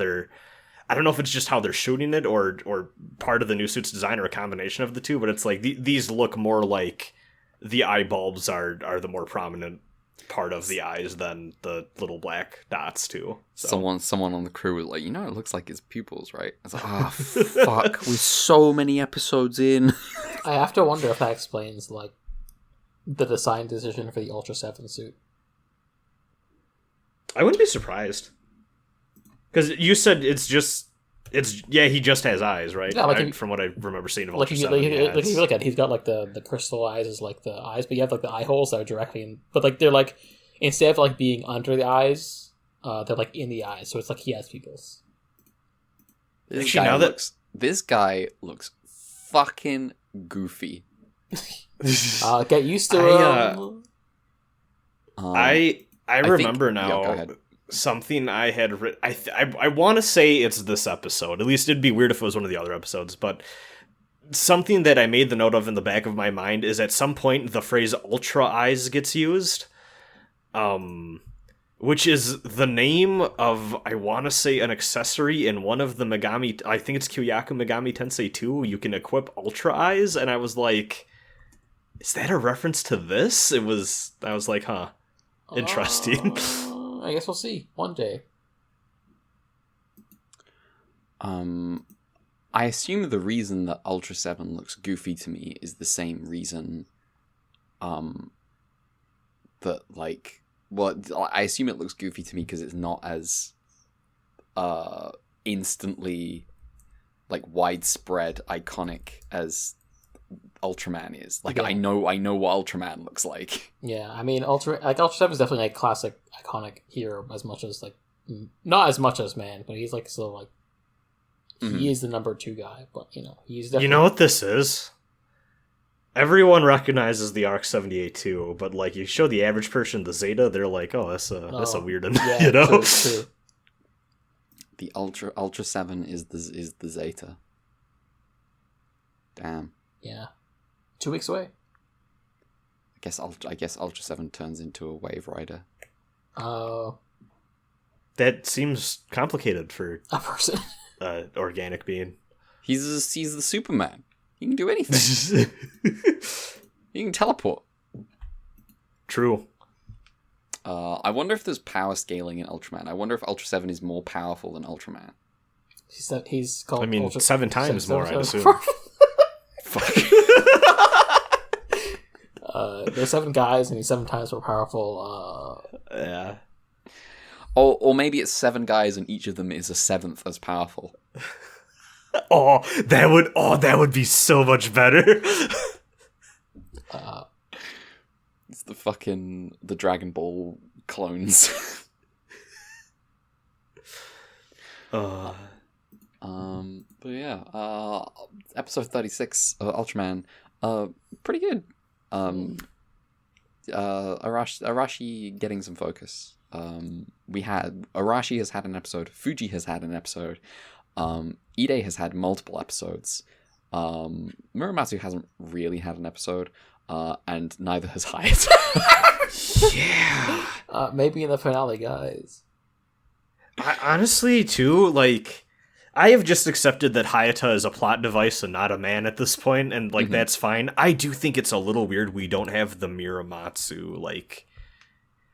I don't know if it's just how they're shooting it or part of the new suit's design or a combination of the two, but it's like these look more like the eye bulbs are the more prominent part of the eyes than the little black dots too. So.
Someone on the crew was like, it looks like his pupils, right? I was like, oh fuck, we're so many episodes in.
I have to wonder if that explains like the design decision for the Ultra 7 suit.
I wouldn't be surprised. Because you said he just has eyes, right?
Yeah, like
from what I remember seeing of
like
Ultra
if
7.
if you look at it, he's got like the crystal eyes as like the eyes, but you have like the eye holes that are directly in, but like they're like, instead of like being under the eyes, they're like in the eyes, so it's like he has pupils.
This guy looks fucking goofy.
Get used to him.
I remember now.
Go ahead.
Something I had I want to say it's this episode. At least it'd be weird if it was one of the other episodes, but something that I made the note of in the back of my mind is at some point the phrase Ultra Eyes gets used. Which is the name of, I want to say, an accessory in one of the Megami, I think it's Kyoyaku Megami Tensei 2, you can equip Ultra Eyes, and I was like, is that a reference to this? I was like, huh, interesting.
I guess we'll see one day.
I assume the reason that Ultra 7 looks goofy to me is the same reason that like, well, I assume it looks goofy to me because it's not as instantly like widespread iconic as Ultraman is. Like, yeah. I know what Ultraman looks like.
Yeah, I mean, Ultra 7 is definitely like classic iconic hero, as much as like not as much as Man, but he's like still like he is the number 2 guy. But he's definitely...
You know what this is? Everyone recognizes the Arc 78 too, but like you show the average person the Zeta, they're like, "Oh, that's a weird one,"
yeah, True.
The Ultra 7 is the Zeta. Damn.
Yeah. 2 weeks away.
I guess Ultra 7 turns into a Wave Rider.
Oh.
That seems complicated for
a person.
Organic being.
He's the Superman. He can do anything. He can teleport.
True.
I wonder if there's power scaling in Ultraman. I wonder if Ultra 7 is more powerful than Ultraman.
He's called.
I mean,
Ultra
7 times more, I'd assume.
Fuck.
There's 7 guys, and he's 7 times more powerful.
Yeah.
Or maybe it's 7 guys, and each of them is a 7th as powerful.
That would be so much better.
It's the Dragon Ball clones. But yeah, episode 36 of Ultraman, pretty good. Arashi getting some focus. Arashi has had an episode, Fuji has had an episode, Ide has had multiple episodes. Muramatsu hasn't really had an episode, and neither has Hayato.
Yeah.
Maybe in the finale, guys.
Honestly, too, like, I have just accepted that Hayata is a plot device and not a man at this point, and, like, that's fine. I do think it's a little weird we don't have the Muramatsu, like...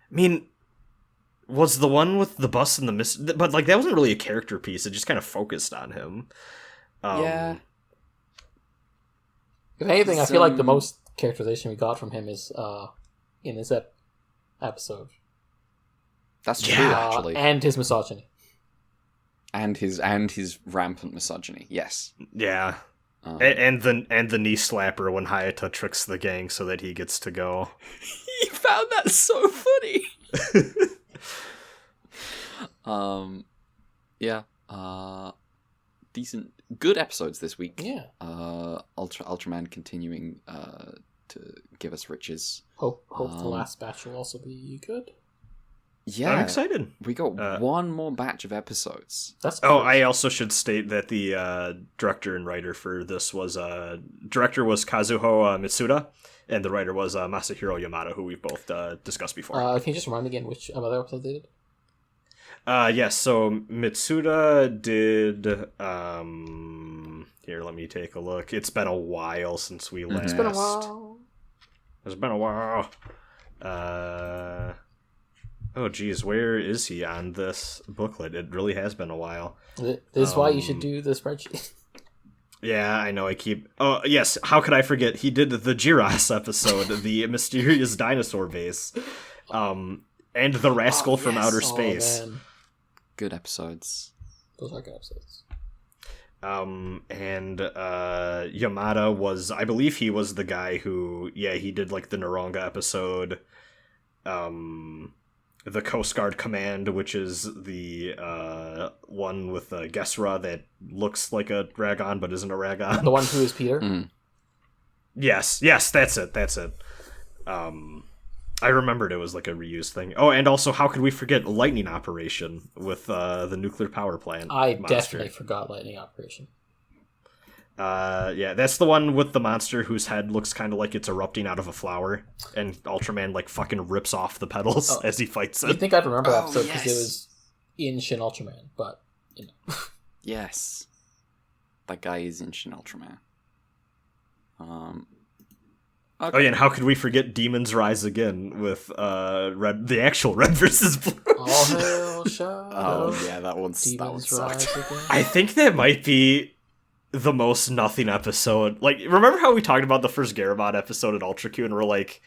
I mean, was the one with the bus and the mist... But, like, that wasn't really a character piece. It just kind of focused on him.
Yeah.
If anything, I feel like the most characterization we got from him is in this episode.
That's true, actually.
And his misogyny.
And his rampant misogyny, yes.
Yeah. And the knee slapper when Hayata tricks the gang so that he gets to go.
He found that so funny. Decent, good episodes this week.
Yeah.
Ultraman continuing to give us riches.
Hope the last batch will also be good.
Yeah,
I'm excited.
We got one more batch of episodes.
That's cool.
I also should state that the director and writer for this was director was Kazuho Mitsuda, and the writer was Masahiro Yamada, who we've both discussed before.
Can you just remind me again which other episode they did?
Yes, so Mitsuda did... here, let me take a look. It's been a while since we last...
It's been a while.
It's been a while. Oh, geez, where is he on this booklet? It really has been a while.
This is why you should do the spreadsheet.
Yeah, I know, I keep... Oh, yes, how could I forget? He did the Jiras episode, the mysterious dinosaur base, and the Rascal from Outer Space.
Man.
Good episodes.
Those are good episodes.
And Yamada was... I believe he was the guy who... Yeah, he did, like, the Naranga episode, the Coast Guard Command, which is the one with Gesra that looks like a Ragon but isn't a Ragon.
The one who is Peter?
Mm.
Yes, that's it. I remembered it was like a reused thing. Oh, and also, how could we forget Lightning Operation with the nuclear power plant
I
monster.
definitely forgot Lightning Operation.
Yeah, that's the one with the monster whose head looks kind of like it's erupting out of a flower, and Ultraman like fucking rips off the petals as he fights it.
You'd think I'd remember that episode because it was in Shin Ultraman, but you know.
Yes, that guy is in Shin Ultraman. Okay.
Oh yeah, and how could we forget Demons Rise Again with the actual Red versus Blue?
All hail Shadow.
Oh yeah, that one
Demons
sucked.
Rise Again.
I think that might be the most nothing episode. Like, remember how we talked about the first Garabot episode at Ultra Q, and we're like,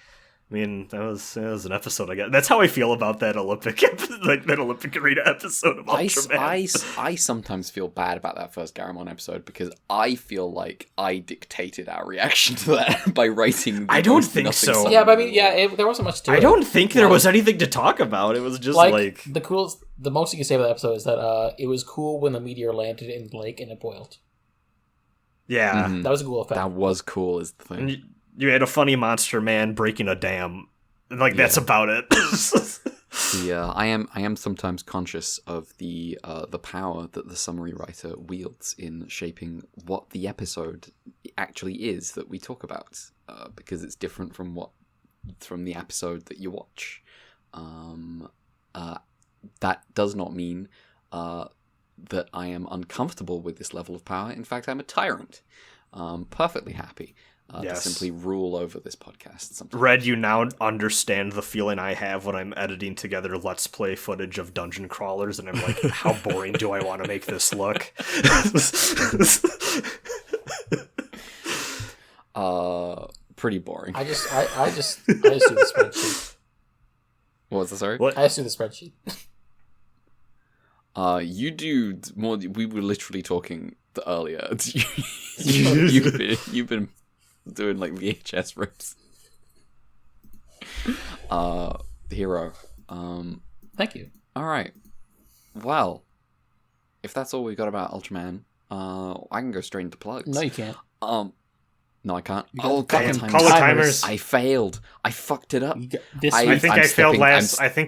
I mean, that was an episode. I guess that's how I feel about that Olympic, like that Olympic Arena episode of Ultraman.
I sometimes feel bad about that first Garamon episode because I feel like I dictated our reaction to that by writing.
I don't think so.
Yeah, but I mean, there wasn't much to it.
I don't think there was anything to talk about. It was just like
the most you can say about the episode is that it was cool when the meteor landed in the lake and it boiled.
Yeah,
that was a cool effect.
That was cool, is the thing.
And you had a funny monster man breaking a dam. Like, that's about it.
I am sometimes conscious of the power that the summary writer wields in shaping what the episode actually is that we talk about, because it's different from the episode that you watch. That does not mean that I am uncomfortable with this level of power. In fact, I'm a tyrant. Perfectly happy. To simply rule over this podcast. Sometimes.
Red, you now understand the feeling I have when I'm editing together Let's Play footage of dungeon crawlers, and I'm like, how boring do I want to make this look?
Pretty boring.
I just do the spreadsheet.
What was that, sorry?
What?
I just do the spreadsheet.
You do more. We were literally talking earlier. You've been doing like VHS rips. Hero.
Thank you.
All right. Well, if that's all we've got about Ultraman, I can go straight into plugs.
No, you can't.
No, I can't.
Call
the timers.
I failed. I fucked it up.
I think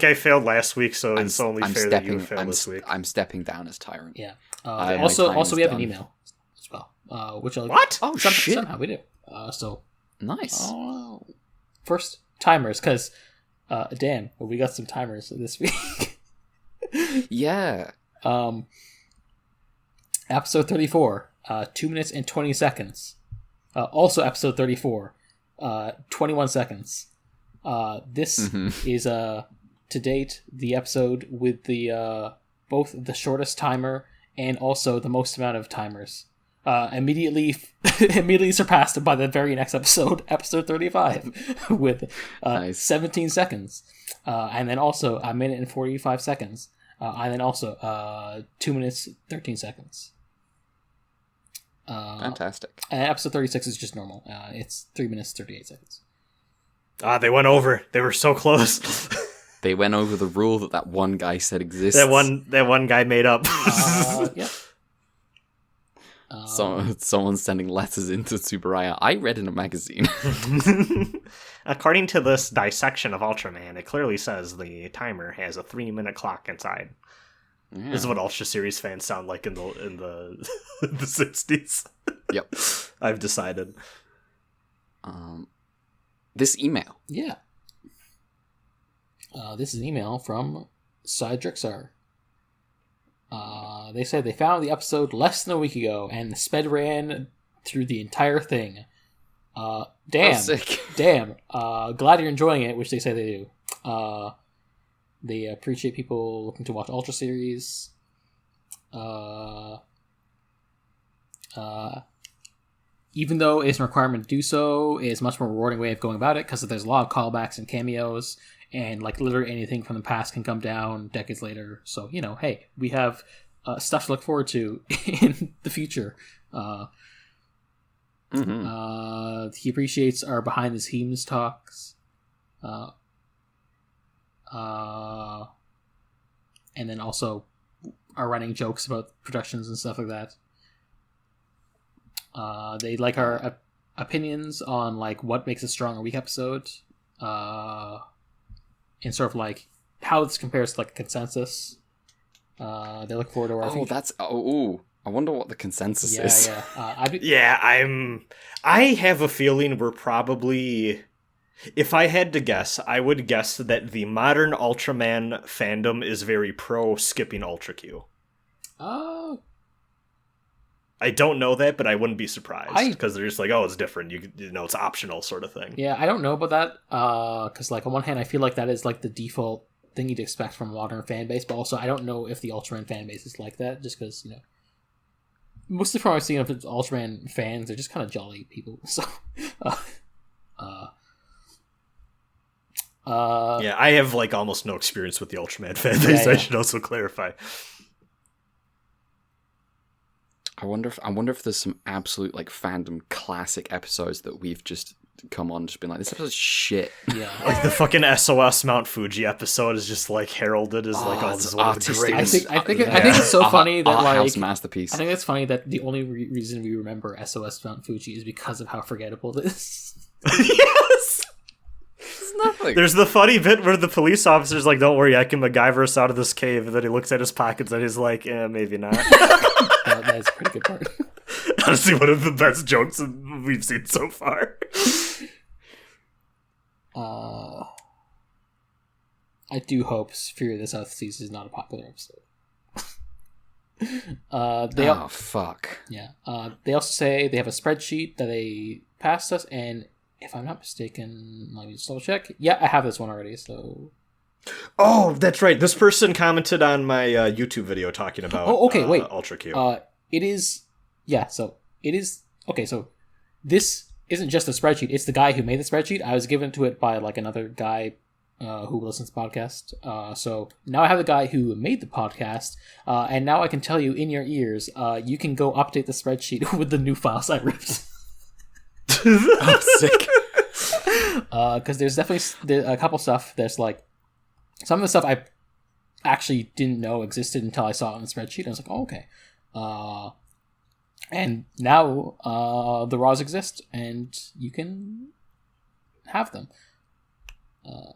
I failed last week, so it's only fair that you failed this week.
I'm stepping down as tyrant.
Yeah. Also, we have an email as well. which I'll,
What?
Oh, shit.
somehow we do. So
Nice.
first timers, because damn, we got some timers this week.
Yeah.
Episode 34, 2 minutes and 20 seconds. Also episode 34, 21 seconds. This is to date the episode with the both the shortest timer and also the most amount of timers. Immediately surpassed by the very next episode, episode 35, with
Nice.
17 seconds. And then also a minute and 45 seconds. And then also 2 minutes 13 seconds.
Fantastic.
And episode 36 is just normal. It's 3 minutes 38 seconds.
They went over. They were so close.
They went over the rule that one guy said exists.
that one guy made up.
Yeah.
Someone's sending letters into Tsuburaya. I read in a magazine.
According to this dissection of Ultraman, it clearly says the timer has a 3-minute clock inside.
Yeah.
This is what Ultra Series fans sound like in the the 60s.
Yep.
I've decided.
This email.
Yeah. This is an email from Cydrixar. They said they found the episode less than a week ago and sped ran through the entire thing. Damn.
Oh, sick.
Damn. Glad you're enjoying it, which they say they do. They appreciate people looking to watch Ultra Series. Even though it's a requirement to do so, it's a much more rewarding way of going about it because there's a lot of callbacks and cameos, and like literally anything from the past can come down decades later. So, you know, hey, we have stuff to look forward to in the future. He appreciates our behind the scenes talks. And then also our running jokes about productions and stuff like that. They like our opinions on like what makes a strong or weak episode, and sort of like how this compares to like a consensus. They look forward to our.
I wonder what the consensus is.
I have a feeling we're probably. If I had to guess, I would guess that the modern Ultraman fandom is very pro skipping Ultra Q. I don't know that, but I wouldn't be surprised because they're just like, oh, it's different. You know, it's optional sort of thing.
Yeah, I don't know about that because, like, on one hand, I feel like that is like the default thing you'd expect from a modern fan base, but also I don't know if the Ultraman fan base is like that, just because, you know, mostly from what I've seen of Ultraman fans, they're just kind of jolly people. So,
yeah, I have like almost no experience with the Ultraman fan base. I should also clarify.
I wonder if there's some absolute like fandom classic episodes that we've just come on and just been like, this episode's shit.
Yeah,
like the fucking SOS Mount Fuji episode is just like heralded as like, oh, this is one of the greatest.
I think it's so funny that like
house masterpiece.
I think it's funny that the only reason we remember SOS Mount Fuji is because of how forgettable it is.
Yes.
It's nothing.
There's the funny bit where the police officer's like, don't worry, I can MacGyver us out of this cave, and then he looks at his pockets and he's like, maybe not.
That's a pretty good part.
Honestly, one of the best jokes we've seen so far.
I do hope Fury of the South Seas is not a popular episode.
Fuck.
Yeah. They also say they have a spreadsheet that they passed us, and if I'm not mistaken, let me just double check. Yeah, I have this one already, so...
Oh, that's right. This person commented on my YouTube video talking about
wait.
Ultra Q.
It is... Yeah, so it is... Okay, so this isn't just a spreadsheet. It's the guy who made the spreadsheet. I was given to it by like another guy who listens to the podcast. So now I have the guy who made the podcast, and now I can tell you in your ears, you can go update the spreadsheet with the new files I ripped.
Oh, sick.
Because there's definitely a couple stuff that's like some of the stuff I actually didn't know existed until I saw it on the spreadsheet. I was like, oh, okay. And now the RAWs exist and you can have them.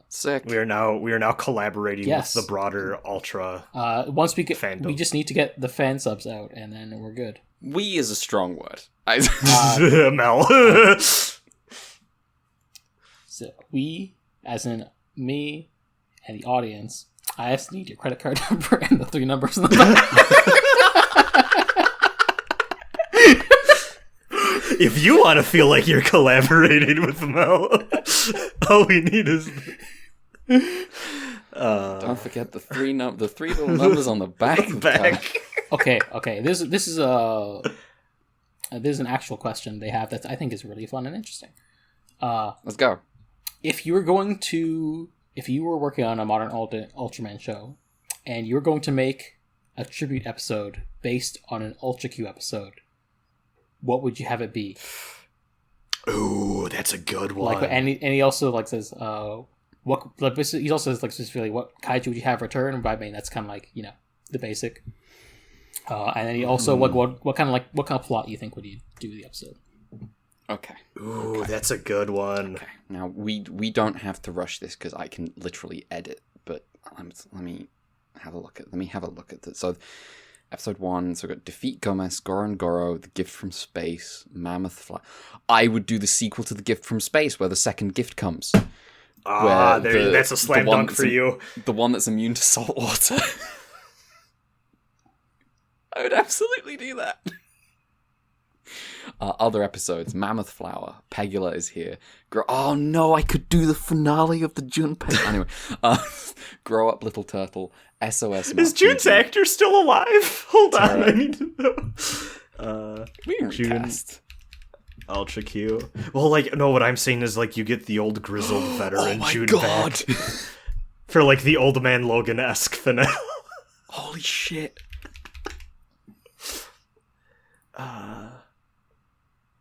Sick.
We are now collaborating
Yes.
with the broader Ultra.
Once we get,
Fandom.
we just need to get the fan subs out, and then we're good.
We is a strong word.
Mel.
So we, as in me and the audience, I just need your credit card number and the 3 numbers in the back.
If you want to feel like you're collaborating with Mel, all we need is.
Don't forget the 3 little numbers on the back. of the card.
Okay. There's an actual question they have that I think is really fun and interesting.
Let's go.
If you were working on a modern Ultraman show, and you were going to make a tribute episode based on an Ultra Q episode, what would you have it be?
Ooh, that's a good one.
Like, and he also like says, what? Like, he also says like specifically what kaiju would you have return? But I mean, that's kind of like, you know, the basic. And then he also what kind of plot you think would you do the episode?
Okay.
Ooh,
okay.
That's a good one.
Okay. Now we don't have to rush this because I can literally edit. But let me have a look at this. So, episode 1. So we got Defeat Gomez, Goron Goro, The Gift from Space, Mammoth Fly. I would do the sequel to The Gift from Space, where the second gift comes.
That's a slam dunk for you.
The one that's immune to salt water. I would absolutely do that. Other episodes, Mammoth Flower, Pegula is here. Oh no, I could do the finale of the Junpei. Anyway, Grow Up Little Turtle, SOS.
Is June's actor still alive? Hold on, I need to know.
We can recast.
Ultra Q. Well, like, no, what I'm saying is, like, you get the old grizzled veteran June back for, like, the Old Man Logan-esque finale.
Holy shit.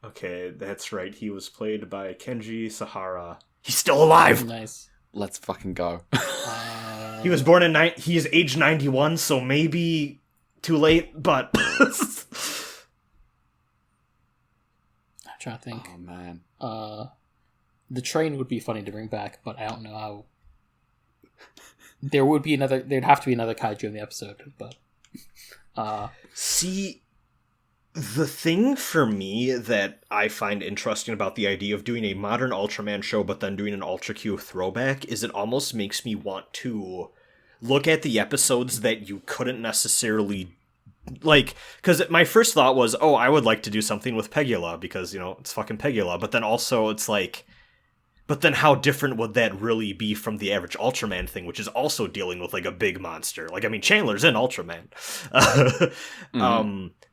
Okay, that's right. He was played by Kenji Sahara. He's still alive!
Nice.
Let's fucking go.
He was born he is age 91, so maybe too late, but...
I'm trying to think.
Oh, man.
The train would be funny to bring back, but I don't know how... There'd have to be another kaiju in the episode, but...
See... The thing for me that I find interesting about the idea of doing a modern Ultraman show but then doing an Ultra Q throwback is it almost makes me want to look at the episodes that you couldn't necessarily... Like, because my first thought was, oh, I would like to do something with Pegula because, you know, it's fucking Pegula. But then also it's like... But then how different would that really be from the average Ultraman thing, which is also dealing with, like, a big monster? Like, I mean, Chandler's in Ultraman.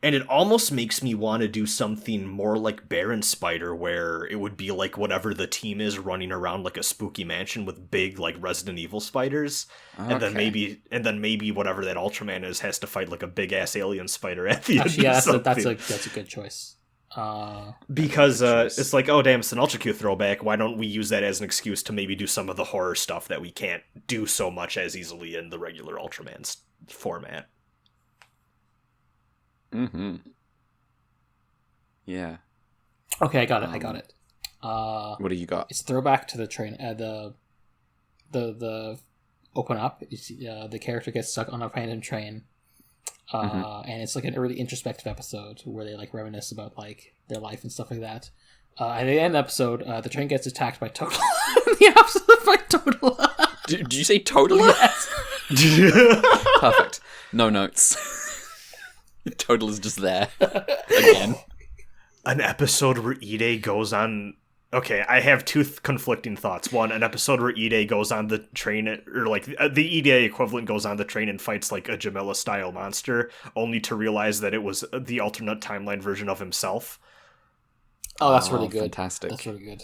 And it almost makes me want to do something more like Baron Spider, where it would be like whatever the team is running around like a spooky mansion with big, like, Resident Evil spiders. Okay. And then maybe whatever that Ultraman is has to fight like a big-ass alien spider at the end.
Yeah, that's a good choice.
Because it's like, oh damn, it's an Ultra Q throwback. Why don't we use that as an excuse to maybe do some of the horror stuff that we can't do so much as easily in the regular Ultraman's format?
Mm-hmm. Yeah.
Okay, I got it.
What do you got?
It's throwback to the train. The open up. You see, the character gets stuck on a random train. And it's like a really introspective episode where they like reminisce about like their life and stuff like that. At the end of the episode, the train gets attacked by Total. The episode by Total.
Did you say Total?
Yes.
Perfect. No notes. Total is just there again.
An episode where Ide goes on. Okay, I have two conflicting thoughts. One, an episode where Ide goes on the train, or like the Ide equivalent goes on the train and fights like a Jamila-style monster, only to realize that it was the alternate timeline version of himself.
Oh, that's really good.
Fantastic.
That's really good.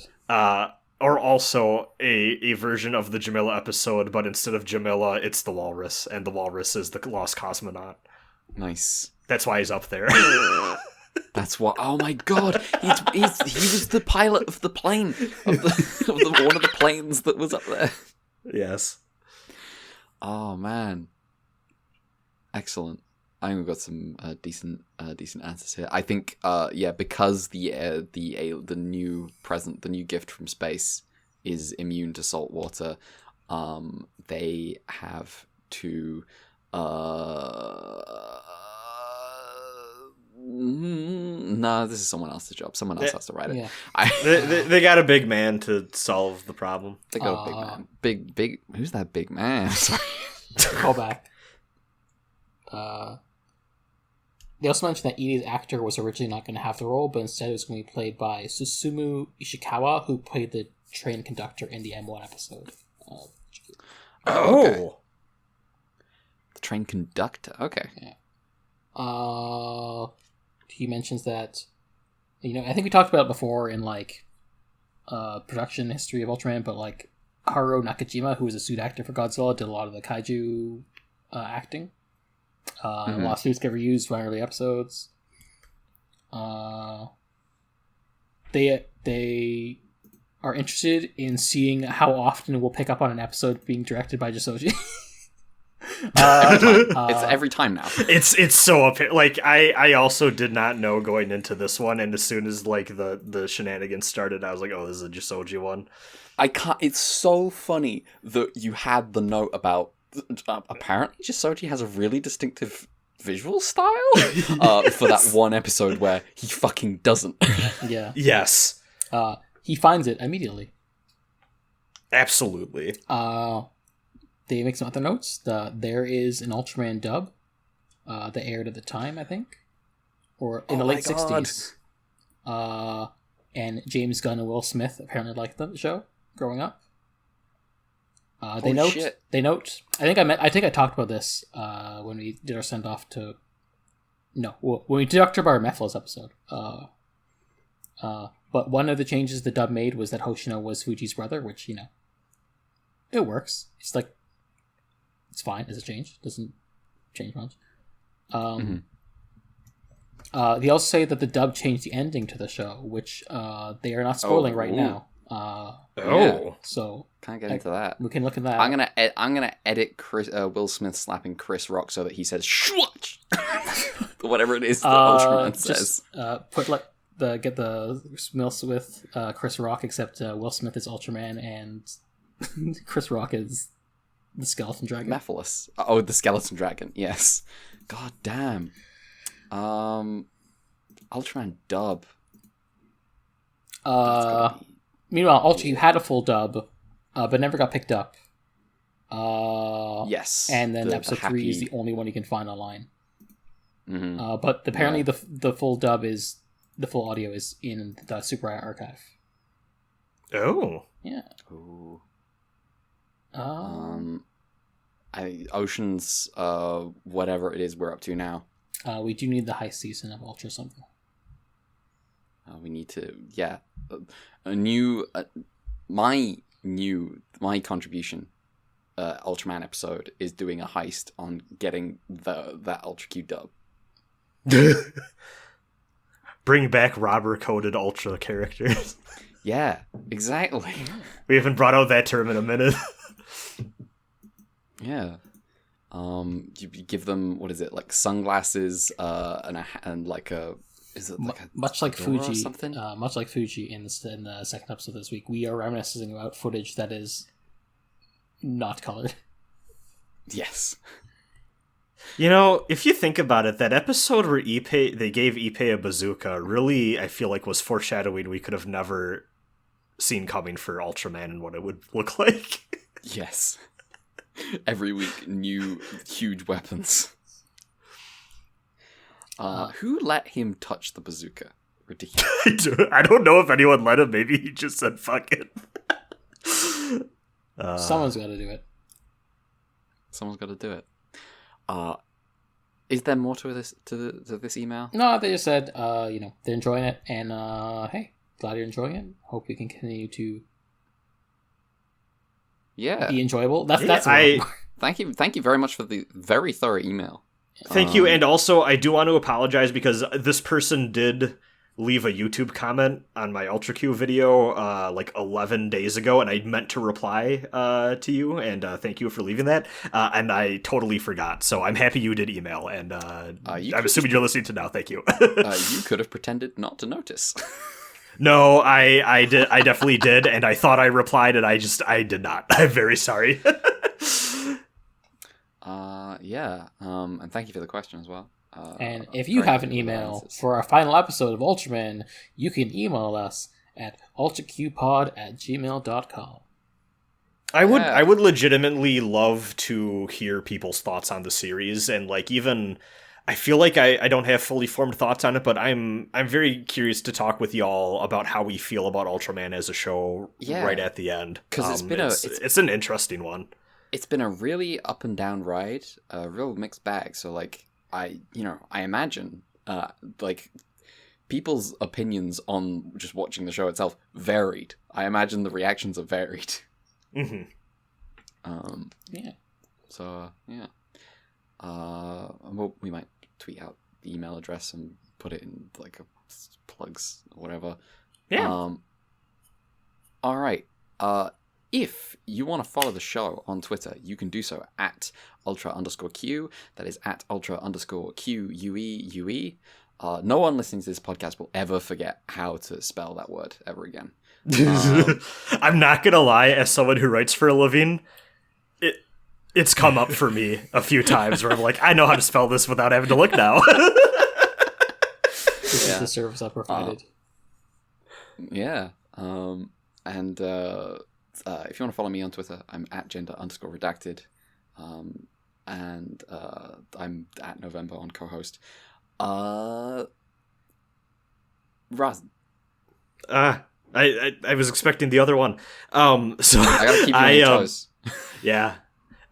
Or also a version of the Jamila episode, but instead of Jamila, it's the Walrus, and the Walrus is the lost cosmonaut.
Nice.
That's why he's up there.
That's what. Oh my god! He was the pilot of the plane of one of the planes that was up there.
Yes.
Oh man. Excellent. I think we've got some decent answers here. I think because the new gift from space is immune to salt water, they have to no, this is someone else's job. Someone else has to write it.
Yeah.
They got a big man to solve the problem.
They got a big man. Big. Who's that big man? Sorry.
Call back. They also mentioned that Edie's actor was originally not going to have the role, but instead it was going to be played by Susumu Ishikawa, who played the train conductor in the M1 episode.
Okay. The train conductor. Okay.
Yeah. He mentions that, I think we talked about it before in like production history of Ultraman, but like Haruo Nakajima, who was a suit actor for Godzilla, did a lot of the kaiju acting. A lot of suits get reused for early episodes. They are interested in seeing how often we'll pick up on an episode being directed by Jissoji.
It's every time now.
It's so like I also did not know going into this one, and as soon as like the shenanigans started, I was like, oh, this is a Jissoji one.
I can't. It's so funny that you had the note about apparently Jissoji has a really distinctive visual style for that one episode where he fucking doesn't.
Yeah.
Yes.
He finds it immediately.
Absolutely.
They make some other notes. There is an Ultraman dub that aired at the time, I think, or in the late 60s. And James Gunn and Will Smith apparently liked the show growing up. They note. I think I talked about this when we did our send off to. No, when we did October Mephiles episode. But one of the changes the dub made was that Hoshino was Fuji's brother, which it works. It's like it's fine as a change. Doesn't change much. They also say that the dub changed the ending to the show, which they are not spoiling right now. So
can't get into that.
We can look at that.
I'm gonna edit Will Smith slapping Chris Rock so that he says "Schwatch," whatever it is that Ultraman says.
Put like get the Will Smith Chris Rock, except Will Smith is Ultraman and Chris Rock is the skeleton dragon.
Mephiles. Oh, the skeleton dragon. Yes. God damn. Ultraman dub.
Meanwhile, Ultra, you had a full dub, but never got picked up.
Yes.
And then episode 3 is the only one you can find online. But apparently the full dub is the full audio is in the Super Eye archive.
Oh.
Yeah.
Ooh. Ocean's whatever it is we're up to now.
We do need the high season of Ultra something.
We need to, my contribution Ultraman episode is doing a heist on getting that Ultra Q dub.
Bring back robber-coded Ultra characters.
Yeah, exactly.
We haven't brought out that term in a minute.
Yeah. You give them, what is it, like sunglasses and like a... Is it like
much like Fuji?
Or something?
Much like Fuji in the second episode this week, we are reminiscing about footage that is not colored.
Yes.
If you think about it, that episode where they gave Ippei a bazooka really, I feel like, was foreshadowing we could have never seen coming for Ultraman and what it would look like.
Yes. Every week, new huge weapons. Who let him touch the bazooka? Ridiculous.
I don't know if anyone let him. Maybe he just said, fuck it.
Someone's got to do it.
Someone's got to do it. Is there more to this email?
No, they just said, they're enjoying it, and hey, glad you're enjoying it. Hope we can continue to be enjoyable. That's
Thank you very much for the very thorough email.
Thank you, and also I do want to apologize because this person did leave a YouTube comment on my Ultra Q video like 11 days ago, and I meant to reply to you, and thank you for leaving that, and I totally forgot, so I'm happy you did email, and I'm assuming you're listening to now. Thank you.
You could have pretended not to notice.
No, I did. I definitely did, and I thought I replied, and I did not. I'm very sorry.
Yeah. And thank you for the question as well.
And if you have an email for our final episode of Ultraman, you can email us at ultraqpod@gmail.com.
I would legitimately love to hear people's thoughts on the series, and like even I feel like I don't have fully formed thoughts on it, but I'm very curious to talk with y'all about how we feel about Ultraman as a show right at the end.
Because
it's an interesting one.
It's been a really up and down ride, a real mixed bag. So like I imagine like people's opinions on just watching the show itself varied. I imagine the reactions are varied.
Mm-hmm.
Yeah.
So yeah. Well, we might tweet out the email address and put it in like a plugs or whatever.
Yeah.
All right. If you want to follow the show on Twitter, you can do so at ultra_Q. That is at ultra_QUEUE. No one listening to this podcast will ever forget how to spell that word ever again.
I'm not gonna lie, as someone who writes for a living, it's come up for me a few times where I'm like, I know how to spell this without having to look now.
This is the service I provided.
Yeah. And if you want to follow me on Twitter, I'm at gender_redacted. And I'm at November on co-host. Raz.
I was expecting the other one. So
I gotta keep you on your toes.
Yeah.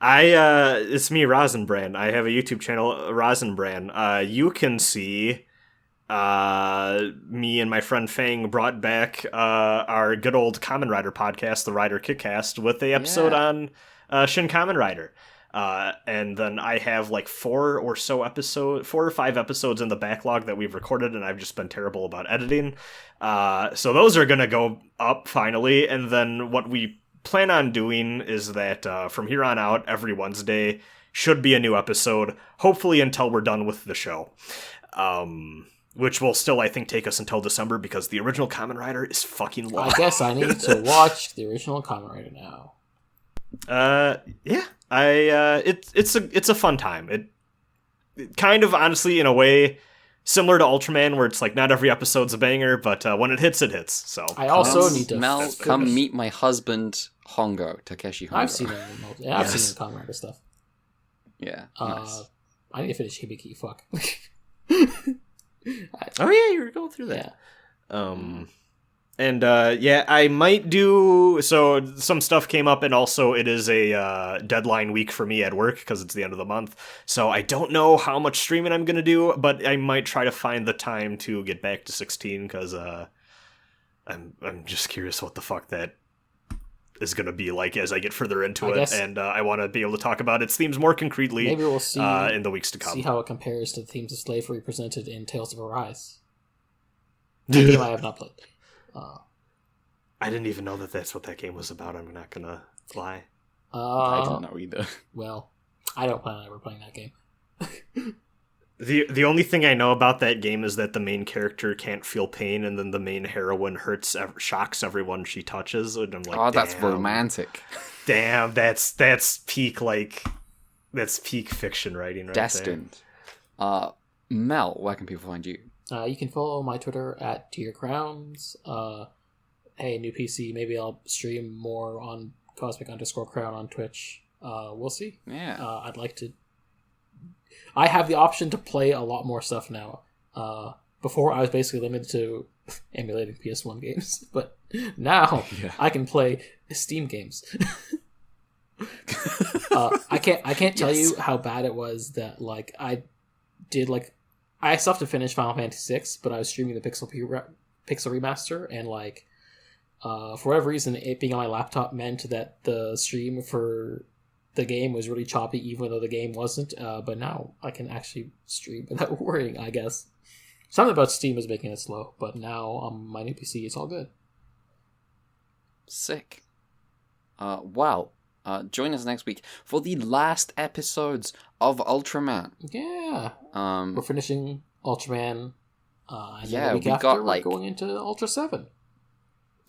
It's me, Rosenbrand. I have a YouTube channel, Rosenbrand. You can see me and my friend Fang brought back our good old Kamen Rider podcast, the Rider Kickcast, with the episode on Shin Kamen Rider. And then I have like 4 or 5 episodes in the backlog that we've recorded, and I've just been terrible about editing. So those are gonna go up finally, and then what we plan on doing is that from here on out, every Wednesday should be a new episode, hopefully until we're done with the show. Which will still, I think, take us until December, because the original Kamen Rider is fucking long.
I guess I need to watch the original Kamen Rider now.
Yeah. It's a fun time. It kind of, honestly, in a way, similar to Ultraman, where it's like not every episode's a banger, but when it hits, it hits. So
I also need to
come meet my husband Hongo, Takeshi Hongo.
I've seen him. I've seen the Kamen Rider stuff.
Yeah.
Nice. I need to finish Hibiki. Fuck.
Oh yeah, you were going through that.
Yeah.
And I might do so. Some stuff came up, and also it is a deadline week for me at work because it's the end of the month. So I don't know how much streaming I'm gonna do, but I might try to find the time to get back to 16 because I'm just curious what the fuck that is gonna be like as I get further into it, and I want to be able to talk about its themes more concretely.
Maybe we'll see
in the weeks to come.
See how it compares to the themes of slavery presented in Tales of Arise. A game I have not played.
I didn't even know that that's what that game was about. I'm not gonna lie.
I didn't know either.
Well, I don't plan on ever playing that game.
The only thing I know about that game is that the main character can't feel pain, and then the main heroine shocks everyone she touches. And I'm like,
oh, that's romantic.
Damn, that's peak that's peak fiction writing right
Destined. There. Mel, where can people find you?
You can follow my Twitter at TierCrowns. Hey, new PC, maybe I'll stream more on Cosmic_Crown on Twitch. We'll see.
Yeah.
I'd like to... I have the option to play a lot more stuff now. Before, I was basically limited to emulating PS1 games, but now I can play Steam games. I can't tell you how bad it was that I still have to finish Final Fantasy VI, but I was streaming the Pixel Remaster, and for whatever reason, it being on my laptop meant that the stream for the game was really choppy, even though the game wasn't. But now I can actually stream without worrying, I guess. Something about Steam is making it slow, but now on my new PC, it's all good.
Sick. Join us next week for the last episodes of Ultraman.
Yeah. We're finishing Ultraman. And
Yeah,
then the week
we
after,
got,
we're
like-
going into Ultra 7.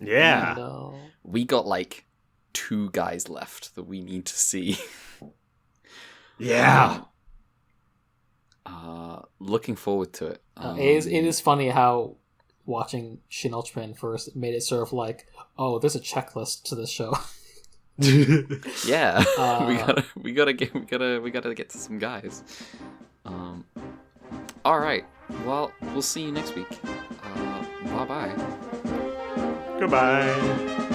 Yeah.
And,
We got like 2 guys left that we need to see.
Yeah.
Looking forward to it.
it is funny how watching Shin Ultraman first made it sort of like, oh, there's a checklist to this show.
Yeah, we gotta get to some guys. All right. Well, we'll see you next week. Bye bye.
Goodbye.